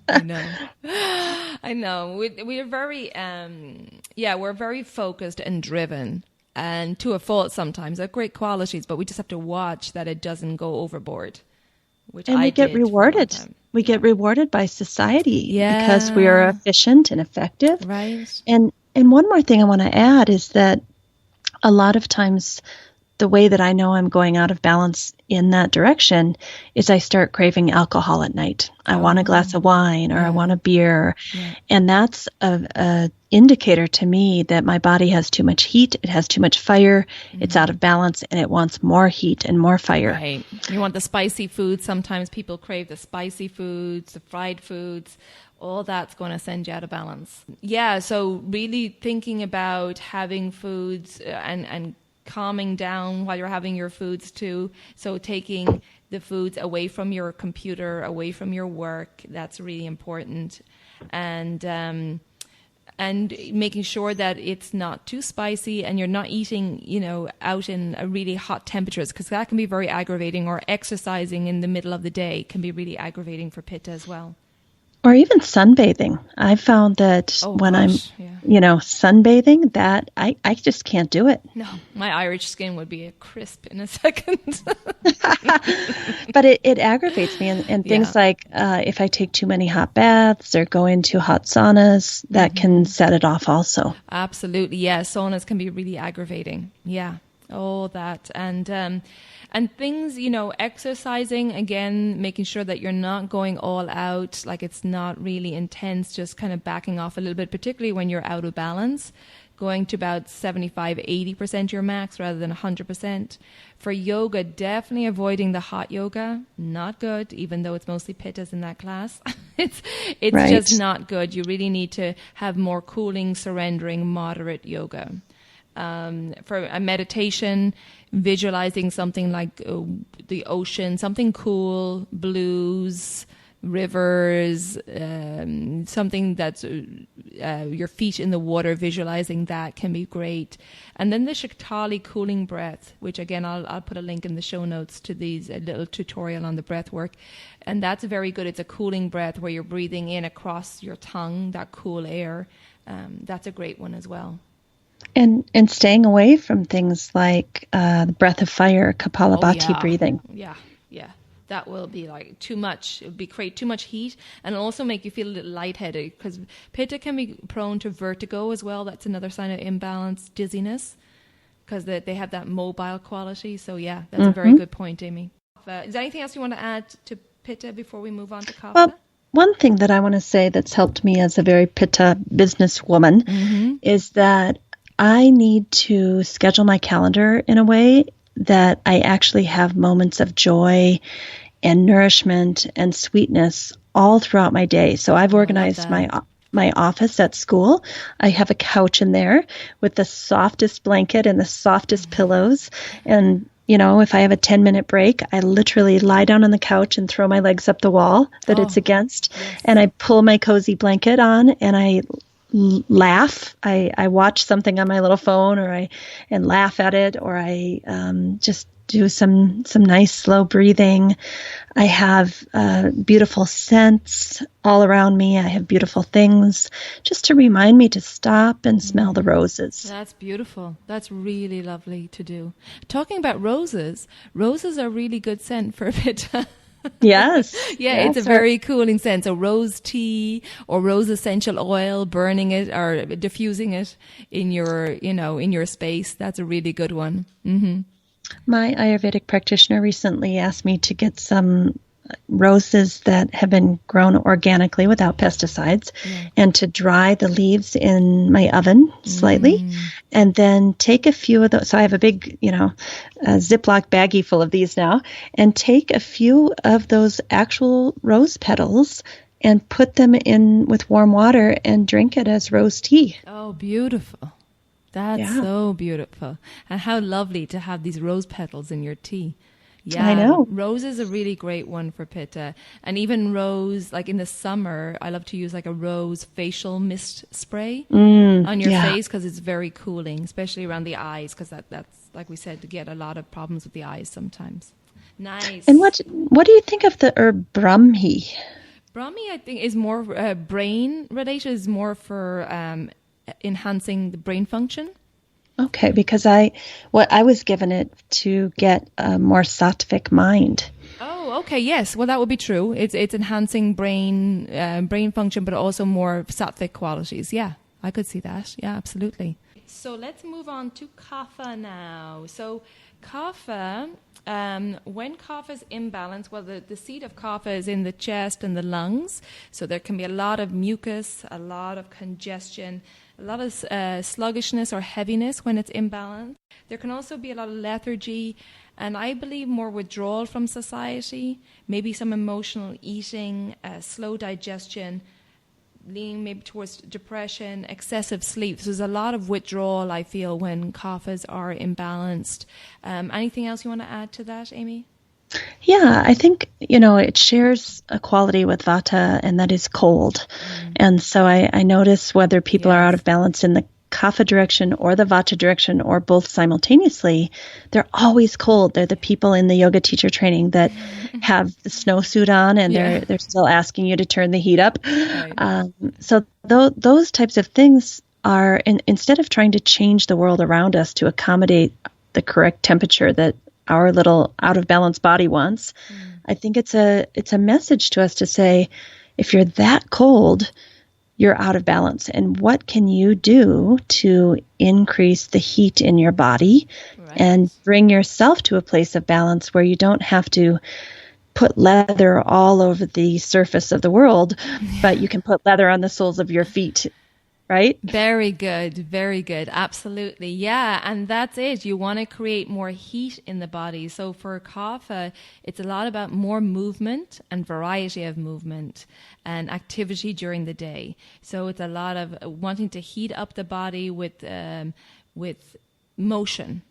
I know. We are very, we're very focused and driven, and to a fault sometimes. They're great qualities, but we just have to watch that it doesn't go overboard. And we get rewarded. We get rewarded by society because we are efficient and effective. Right. And one more thing I want to add is that a lot of times the way that I know I'm going out of balance in that direction is I start craving alcohol at night. I want a glass of wine or I want a beer. Yeah. And that's a indicator to me that my body has too much heat. It has too much fire. It's out of balance and it wants more heat and more fire. Right. You want the spicy foods. Sometimes people crave the spicy foods, the fried foods. All that's going to send you out of balance. Yeah, so really thinking about having foods and calming down while you're having your foods too. So taking the foods away from your computer, away from your work, that's really important. And making sure that it's not too spicy and you're not eating, out in really hot temperatures, because that can be very aggravating, or exercising in the middle of the day can be really aggravating for Pitta as well. Or even sunbathing. I found that when I'm sunbathing, that I just can't do it. No, my Irish skin would be a crisp in a second. But it aggravates me. And things like if I take too many hot baths or go into hot saunas, that can set it off also. Absolutely. Yeah, saunas can be really aggravating. Yeah, all that. And things, exercising, again, making sure that you're not going all out, like it's not really intense, just kind of backing off a little bit, particularly when you're out of balance, going to about 75, 80% your max rather than 100%. For yoga, definitely avoiding the hot yoga. Not good, even though it's mostly pittas in that class. It's right. Just not good. You really need to have more cooling, surrendering, moderate yoga. For a meditation, visualizing something like the ocean, something cool, blues, rivers, something that's your feet in the water, visualizing that can be great. And then the Shaktali cooling breath, which again, I'll put a link in the show notes to these, a little tutorial on the breath work. And that's very good. It's a cooling breath where you're breathing in across your tongue, that cool air. That's a great one as well. And staying away from things like the breath of fire, Kapalabhati breathing. Yeah. That will be like too much. It will create too much heat, and also make you feel a little lightheaded, because Pitta can be prone to vertigo as well. That's another sign of imbalance, dizziness, because they have that mobile quality. So yeah, that's a very good point, Amy. Is there anything else you want to add to Pitta before we move on to Kapha? Well, one thing that I want to say that's helped me as a very Pitta businesswoman is that I need to schedule my calendar in a way that I actually have moments of joy and nourishment and sweetness all throughout my day. So I've organized my office at school. I have a couch in there with the softest blanket and the softest pillows. And, if I have a 10-minute break, I literally lie down on the couch and throw my legs up the wall that it's against. Yes. And I pull my cozy blanket on and I laugh. I watch something on my little phone, and laugh at it, or I just do some nice slow breathing. I have beautiful scents all around me. I have beautiful things just to remind me to stop and smell the roses. That's beautiful. That's really lovely to do. Talking about roses are really good scent for a bit. Yes. It's a very cooling scent. So rose tea or rose essential oil, burning it or diffusing it in your space. That's a really good one. Mm-hmm. My Ayurvedic practitioner recently asked me to get some roses that have been grown organically without pesticides, and to dry the leaves in my oven slightly, and then take a few of those. So I have a big, a Ziploc baggie full of these now, and take a few of those actual rose petals and put them in with warm water and drink it as rose tea. Oh, beautiful. That's so beautiful. And how lovely to have these rose petals in your tea. Yeah, I know. Rose is a really great one for pitta. And even rose, like in the summer, I love to use like a rose facial mist spray on your face because it's very cooling, especially around the eyes, because that's, like we said, to get a lot of problems with the eyes sometimes. Nice. And what do you think of the herb Brahmi? Brahmi, I think, is more brain related, is more for enhancing the brain function. Okay, because I was given it to get a more sattvic mind. Oh, okay, yes. Well, that would be true. It's enhancing brain function, but also more sattvic qualities. Yeah, I could see that. Yeah, absolutely. So let's move on to kapha now. So kapha, when kapha is imbalanced, well, the seat of kapha is in the chest and the lungs. So there can be a lot of mucus, a lot of congestion, a lot of sluggishness or heaviness when it's imbalanced. There can also be a lot of lethargy, and I believe more withdrawal from society, maybe some emotional eating, slow digestion, leaning maybe towards depression, excessive sleep. So there's a lot of withdrawal, I feel, when kaphas are imbalanced. Anything else you want to add to that, Amy? Yeah, I think, it shares a quality with vata, and that is cold. And so I notice whether people are out of balance in the kapha direction or the vata direction or both simultaneously, they're always cold. They're the people in the yoga teacher training that have the snowsuit on and they're still asking you to turn the heat up. Right. So those types of things are, instead of trying to change the world around us to accommodate the correct temperature that our little out of balance body wants, I think it's a message to us to say, if you're that cold, you're out of balance. And what can you do to increase the heat in your body and bring yourself to a place of balance where you don't have to put leather all over the surface of the world, but you can put leather on the soles of your feet. Right? Very good. Very good. Absolutely. Yeah. And that's it. You want to create more heat in the body. So for kapha, it's a lot about more movement and variety of movement and activity during the day. So it's a lot of wanting to heat up the body with motion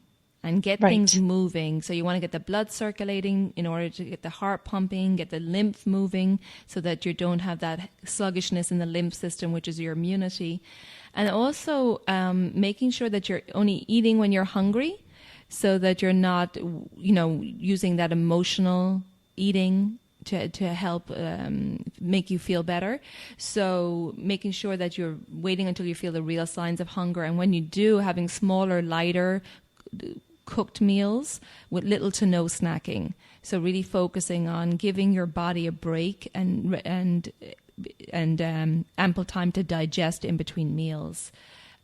and get things moving. So you want to get the blood circulating in order to get the heart pumping, get the lymph moving so that you don't have that sluggishness in the lymph system, which is your immunity. And also making sure that you're only eating when you're hungry so that you're not, using that emotional eating to help make you feel better. So making sure that you're waiting until you feel the real signs of hunger. And when you do, having smaller, lighter, cooked meals with little to no snacking. So really focusing on giving your body a break and ample time to digest in between meals,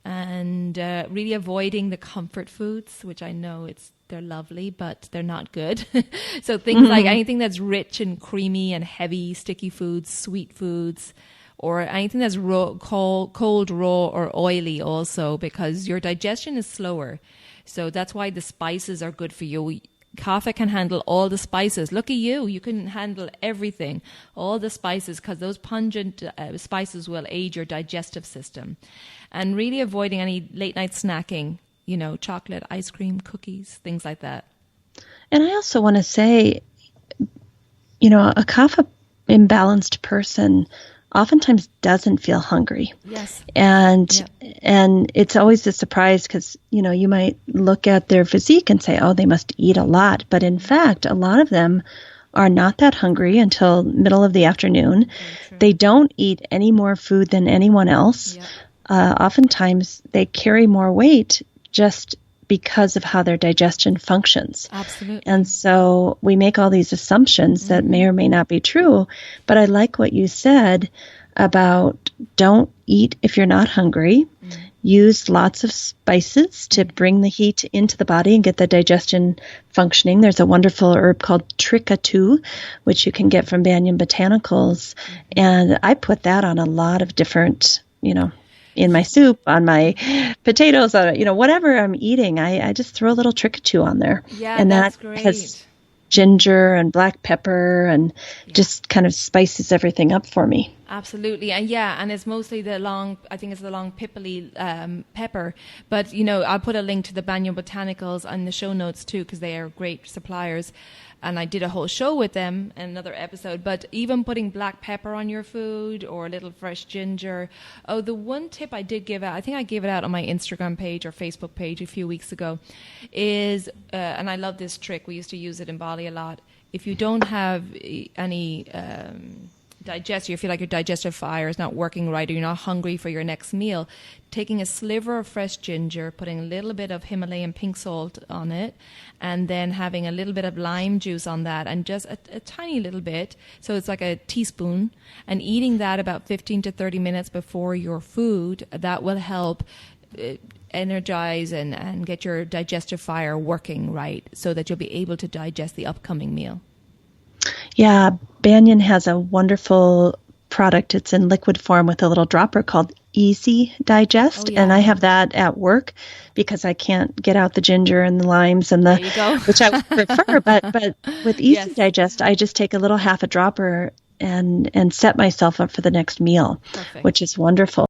and really avoiding the comfort foods, which I know they're lovely, but they're not good. So things like anything that's rich and creamy and heavy, sticky foods, sweet foods, or anything that's cold, raw, or oily also, because your digestion is slower. So that's why the spices are good for you. Kapha can handle all the spices. Look at you. You can handle everything, all the spices, because those pungent spices will aid your digestive system. And really avoiding any late night snacking, chocolate, ice cream, cookies, things like that. And I also want to say, a kapha imbalanced person oftentimes doesn't feel hungry. Yes. And it's always a surprise because, you might look at their physique and say, oh, they must eat a lot. But in fact, a lot of them are not that hungry until middle of the afternoon. They don't eat any more food than anyone else. Yep. Oftentimes they carry more weight just because of how their digestion functions. Absolutely. And so we make all these assumptions that may or may not be true. But I like what you said about don't eat if you're not hungry. use lots of spices to bring the heat into the body and get the digestion functioning. There's a wonderful herb called tricatu, which you can get from Banyan Botanicals. And I put that on a lot of different, in my soup, on my potatoes, whatever I'm eating, I just throw a little tricatu on there. Yeah, and that's that great. has ginger and black pepper and just kind of spices everything up for me. Absolutely. And it's mostly the long pipply pepper. But, I'll put a link to the Banyan Botanicals on the show notes too, because they are great suppliers. And I did a whole show with them in another episode. But even putting black pepper on your food or a little fresh ginger. Oh, the one tip I did give out, I think I gave it out on my Instagram page or Facebook page a few weeks ago, is, and I love this trick, we used to use it in Bali a lot, if you don't have any you feel like your digestive fire is not working right or you're not hungry for your next meal, taking a sliver of fresh ginger, putting a little bit of Himalayan pink salt on it, and then having a little bit of lime juice on that, and just a tiny little bit, so it's like a teaspoon, and eating that about 15 to 30 minutes before your food, that will help energize and get your digestive fire working right so that you'll be able to digest the upcoming meal. Yeah, Banyan has a wonderful product. It's in liquid form with a little dropper called Easy Digest. And I have that at work because I can't get out the ginger and the limes and which I would prefer. But with Easy Digest, I just take a little half a dropper and set myself up for the next meal, which is wonderful.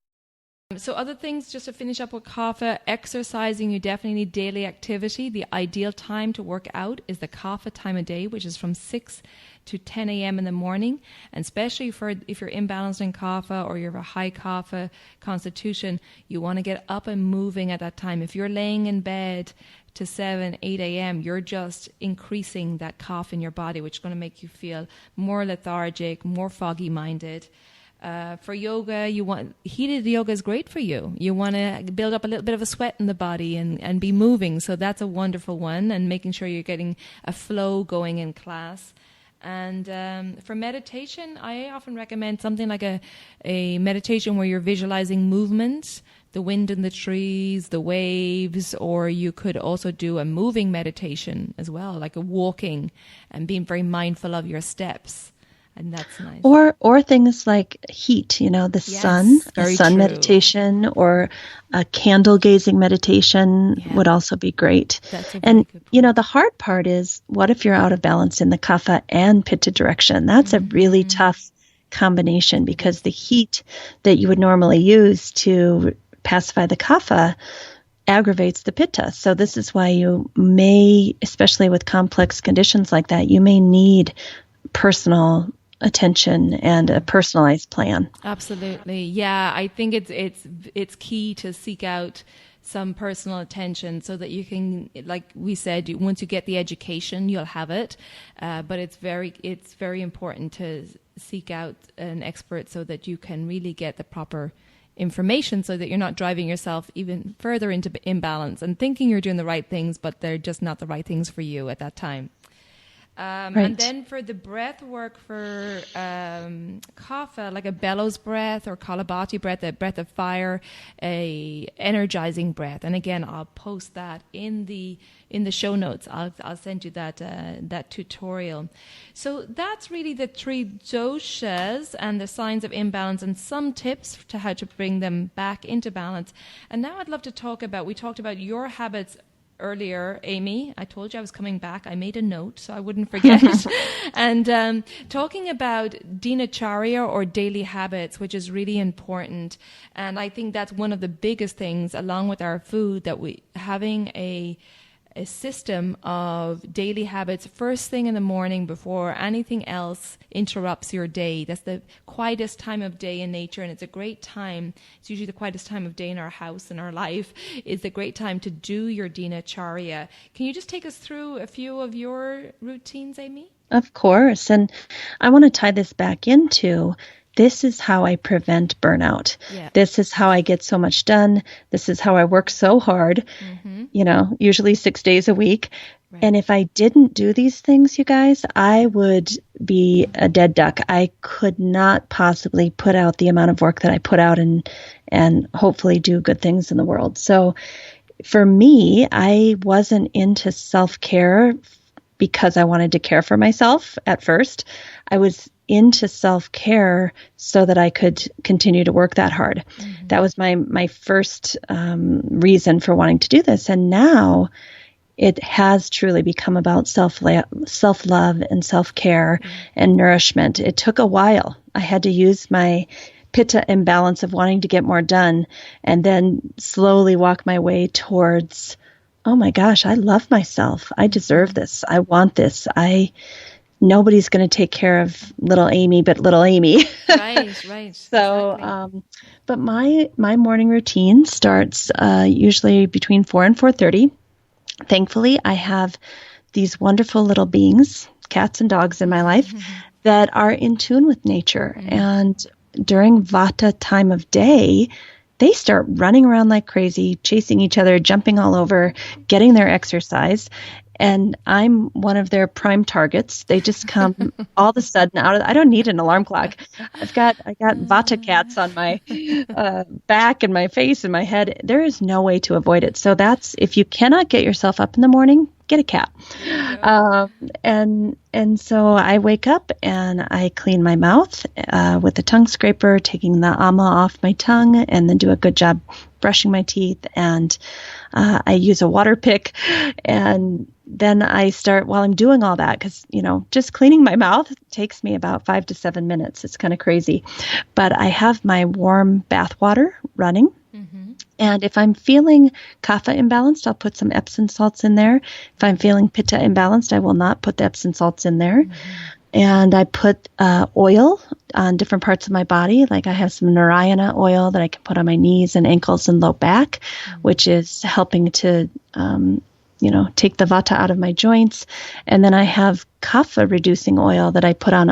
So other things, just to finish up with kapha, exercising, you definitely need daily activity. The ideal time to work out is the kapha time of day, which is from 6 to 10 a.m. in the morning. And especially if you're imbalanced in kapha or you have a high kapha constitution, you want to get up and moving at that time. If you're laying in bed to 7, 8 a.m., you're just increasing that kapha in your body, which is going to make you feel more lethargic, more foggy-minded. For yoga, heated yoga is great for you. You want to build up a little bit of a sweat in the body and be moving. So that's a wonderful one, and making sure you're getting a flow going in class. And for meditation, I often recommend something like a meditation where you're visualizing movement, the wind in the trees, the waves, or you could also do a moving meditation as well, like a walking and being very mindful of your steps. And that's nice. Or things like heat, the sun, a sun meditation, or a candle gazing meditation would also be great. And, the hard part is, what if you're out of balance in the kapha and pitta direction? That's a really tough combination, because the heat that you would normally use to pacify the kapha aggravates the pitta. So this is why you may, especially with complex conditions like that, you may need personal attention and a personalized plan. Absolutely. Yeah, I think it's key to seek out some personal attention so that you can, like we said, once you get the education, you'll have it. But it's very important to seek out an expert so that you can really get the proper information, so that you're not driving yourself even further into imbalance and thinking you're doing the right things, but they're just not the right things for you at that time. And then for the breath work for kapha, like a bellows breath or Kalabati breath, a breath of fire, a energizing breath. And again, I'll post that in the show notes. I'll send you that tutorial. So that's really the 3 doshas and the signs of imbalance, and some tips to how to bring them back into balance. And now I'd love to we talked about your habits earlier, Amy. I told you I was coming back. I made a note so I wouldn't forget. And talking about dinacharya, or daily habits, which is really important. And I think that's one of the biggest things, along with our food, that having a system of daily habits first thing in the morning before anything else interrupts your day. That's the quietest time of day in nature, and it's a great time. It's usually the quietest time of day in our house, in our life. It's a great time to do your dinacharya. Can you just take us through a few of your routines, Amy? Of course. And I want to tie this back into, this is how I prevent burnout. Yeah. This is how I get so much done. This is how I work so hard, usually 6 days a week. Right. And if I didn't do these things, you guys, I would be a dead duck. I could not possibly put out the amount of work that I put out and hopefully do good things in the world. So for me, I wasn't into self-care because I wanted to care for myself at first. I was into self-care so that I could continue to work that hard. Mm-hmm. That was my first reason for wanting to do this. And now it has truly become about self-love and self-care and nourishment. It took a while. I had to use my pitta imbalance of wanting to get more done and then slowly walk my way towards, oh my gosh, I love myself. I deserve this. I want this. Nobody's going to take care of little Amy but little Amy. Right. So, exactly. But my morning routine starts usually between 4 and 4:30. Thankfully, I have these wonderful little beings, cats and dogs in my life, that are in tune with nature. And during Vata time of day, they start running around like crazy, chasing each other, jumping all over, getting their exercise. And I'm one of their prime targets. They just come all of a sudden I don't need an alarm clock. I got Vata cats on my back and my face and my head. There is no way to avoid it. So if you cannot get yourself up in the morning, get a cat. And so I wake up and I clean my mouth with a tongue scraper, taking the ama off my tongue, and then do a good job brushing my teeth. And I use a water pick, and then I start, while I'm doing all that, because, just cleaning my mouth takes me about 5 to 7 minutes. It's kind of crazy. But I have my warm bath water running. Mm-hmm. And if I'm feeling kapha imbalanced, I'll put some Epsom salts in there. If I'm feeling pitta imbalanced, I will not put the Epsom salts in there. Mm-hmm. And I put oil on different parts of my body. Like I have some Narayana oil that I can put on my knees and ankles and low back, which is helping to take the vata out of my joints. And then I have kapha reducing oil that I put on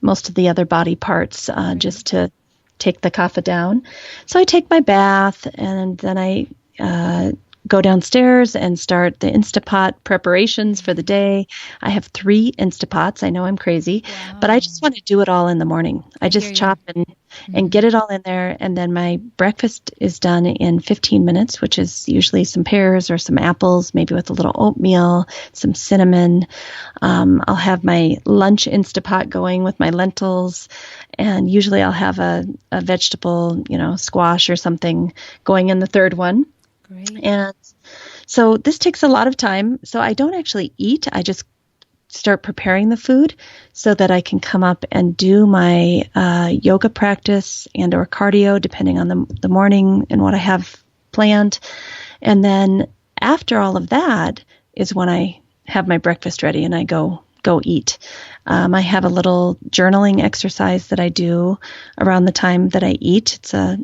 most of the other body parts, just to take the kapha down. So I take my bath, and then I go downstairs and start the Instapot preparations for the day. I have 3 Instapots. I know I'm crazy, but I just want to do it all in the morning. I just chop and get it all in there. And then my breakfast is done in 15 minutes, which is usually some pears or some apples, maybe with a little oatmeal, some cinnamon. I'll have my lunch Instapot going with my lentils. And usually I'll have a vegetable, squash or something going in the third one. Great. And so this takes a lot of time. So I don't actually eat. I just start preparing the food so that I can come up and do my yoga practice and or cardio, depending on the morning and what I have planned. And then after all of that is when I have my breakfast ready and I go eat. I have a little journaling exercise that I do around the time that I eat. It's a,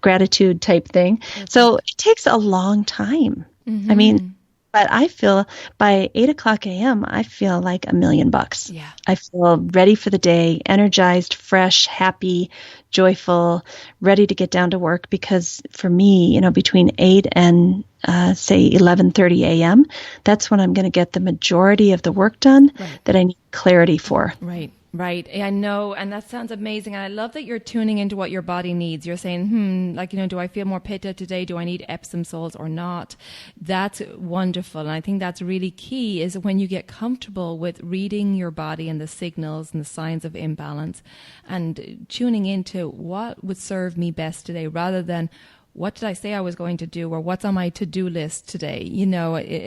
gratitude type thing. Okay. So it takes a long time. Mm-hmm. I mean, but I feel by 8:00 a.m., I feel like $1 million. Yeah. I feel ready for the day, energized, fresh, happy, joyful, ready to get down to work, because for me, between 8 and say 11:30 a.m., that's when I'm going to get the majority of the work done that I need clarity for. Right. I know. And that sounds amazing. And I love that you're tuning into what your body needs. You're saying, do I feel more pitta today? Do I need Epsom salts or not? That's wonderful. And I think that's really key, is when you get comfortable with reading your body and the signals and the signs of imbalance and tuning into what would serve me best today, rather than what did I say I was going to do, or what's on my to-do list today?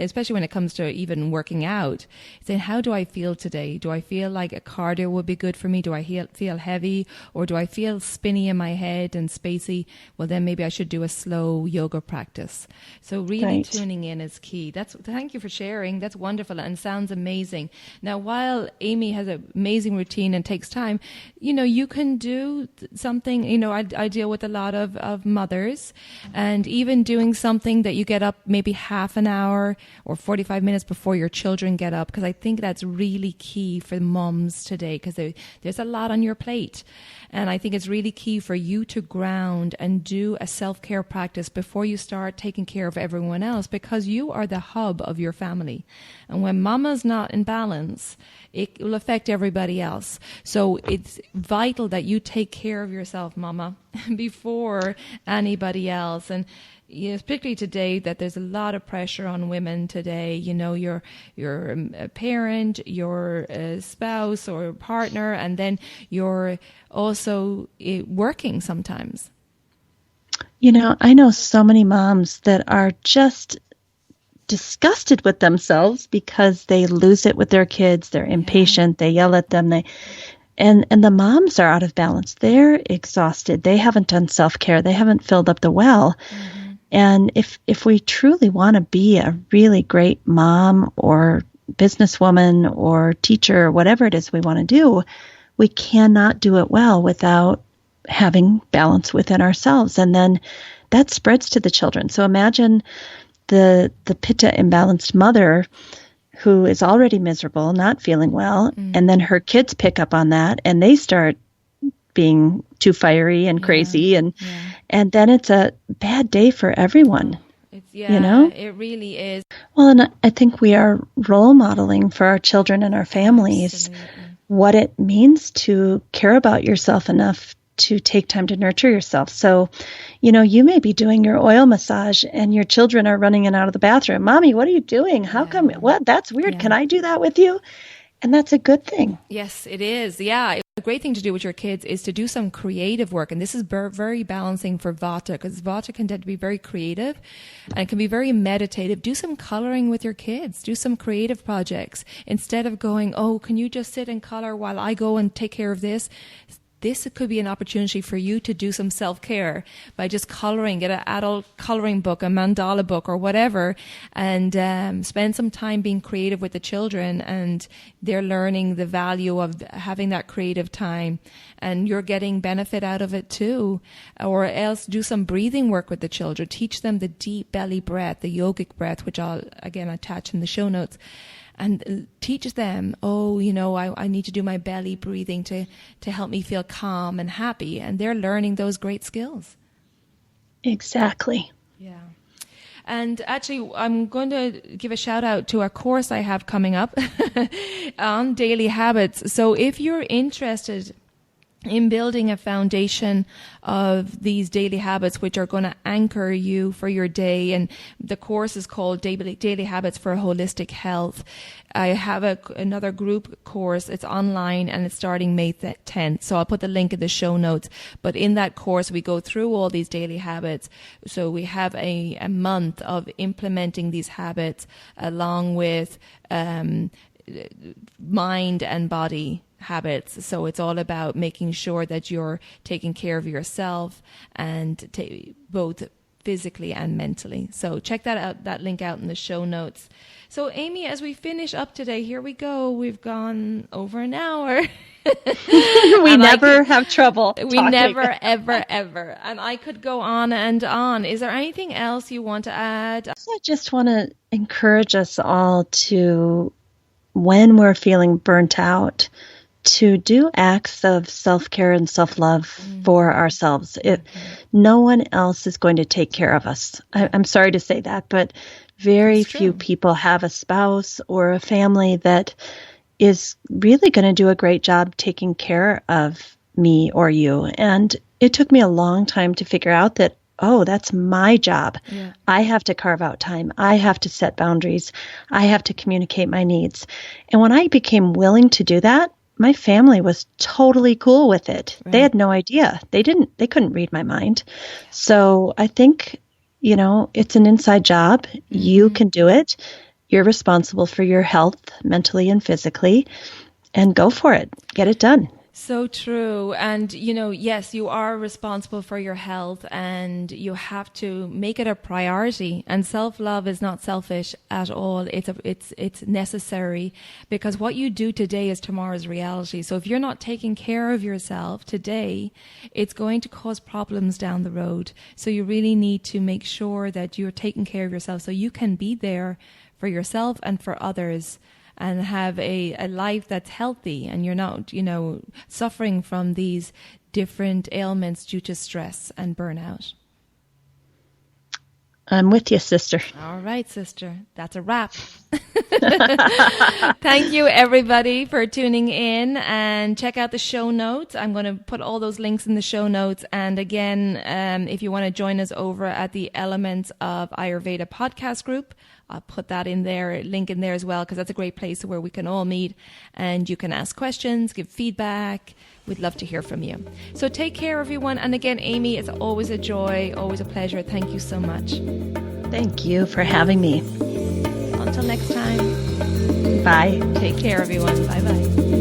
Especially when it comes to even working out, saying, how do I feel today? Do I feel like a cardio would be good for me? Do I feel heavy, or do I feel spinny in my head and spacey? Well, then maybe I should do a slow yoga practice. So really tuning in is key. Thank you for sharing. That's wonderful and sounds amazing. Now, while Amy has an amazing routine and takes time, you can do something. I deal with a lot of mothers and even doing something that you get up maybe half an hour or 45 minutes before your children get up, because I think that's really key for moms today, because there's a lot on your plate. And I think it's really key for you to ground and do a self-care practice before you start taking care of everyone else, because you are the hub of your family. And when mama's not in balance, it will affect everybody else. So it's vital that you take care of yourself, mama, before anybody else. And particularly today, that there's a lot of pressure on women today. You're a parent, you're a spouse or a partner, and then you're also working sometimes. I know so many moms that are just disgusted with themselves because they lose it with their kids. They're impatient. They yell at them. And the moms are out of balance. They're exhausted. They haven't done self-care. They haven't filled up the well. Mm-hmm. And if we truly want to be a really great mom or businesswoman or teacher or whatever it is we want to do, we cannot do it well without having balance within ourselves. And then that spreads to the children. So imagine the pitta imbalanced mother who is already miserable, not feeling well, and then her kids pick up on that and they start being too fiery and crazy, and then it's a bad day for everyone. It really is. Well, and I think we are role modeling for our children and our families what it means to care about yourself enough to take time to nurture yourself. So, you may be doing your oil massage and your children are running in and out of the bathroom. Mommy, what are you doing? How come? What? That's weird. Yeah. Can I do that with you? And that's a good thing. Yes, it is. Yeah. A great thing to do with your kids is to do some creative work. And this is very balancing for Vata, because Vata can tend to be very creative and can be very meditative. Do some coloring with your kids. Do some creative projects. Instead of going, oh, can you just sit and color while I go and take care of this? This could be an opportunity for you to do some self-care by just coloring, get an adult coloring book, a mandala book or whatever, and spend some time being creative with the children, and they're learning the value of having that creative time, and you're getting benefit out of it too. Or else do some breathing work with the children. Teach them the deep belly breath, the yogic breath, which I'll again attach in the show notes. And teach them, I need to do my belly breathing to help me feel calm and happy. And they're learning those great skills. Exactly. Yeah. And actually, I'm going to give a shout out to a course I have coming up on daily habits. So if you're interested in building a foundation of these daily habits, which are going to anchor you for your day. And the course is called Daily Habits for Holistic Health. I have another group course. It's online and it's starting May 10th. So I'll put the link in the show notes. But in that course, we go through all these daily habits. So we have a month of implementing these habits along with mind and body habits. So it's all about making sure that you're taking care of yourself and both physically and mentally. So check that link out in the show notes. So Amy, as we finish up today, here we go. We've gone over an hour. We never have trouble talking. We never, ever, ever. And I could go on and on. Is there anything else you want to add? I just want to encourage us all to, when we're feeling burnt out, to do acts of self-care and self-love for ourselves. No one else is going to take care of us. I'm sorry to say that, but very few people have a spouse or a family that is really going to do a great job taking care of me or you. And it took me a long time to figure out that, oh, that's my job. Yeah. I have to carve out time. I have to set boundaries. I have to communicate my needs. And when I became willing to do that, my family was totally cool with it. Right. They had no idea. They couldn't read my mind. So I think, it's an inside job. Mm-hmm. You can do it. You're responsible for your health mentally and physically, and go for it. Get it done. So true. And, yes, you are responsible for your health and you have to make it a priority. And self-love is not selfish at all. It's necessary, because what you do today is tomorrow's reality. So if you're not taking care of yourself today, it's going to cause problems down the road. So you really need to make sure that you're taking care of yourself so you can be there for yourself and for others, and have a life that's healthy, and you're not, suffering from these different ailments due to stress and burnout. I'm with you, sister. All right, sister. That's a wrap. Thank you, everybody, for tuning in, and check out the show notes. I'm going to put all those links in the show notes. And again, if you want to join us over at the Elements of Ayurveda podcast group, I'll put that in there, link in there as well, because that's a great place where we can all meet and you can ask questions, give feedback. We'd love to hear from you. So take care, everyone. And again, Amy, it's always a joy, always a pleasure. Thank you so much. Thank you for having me. Until next time. Bye. Take care, everyone. Bye-bye.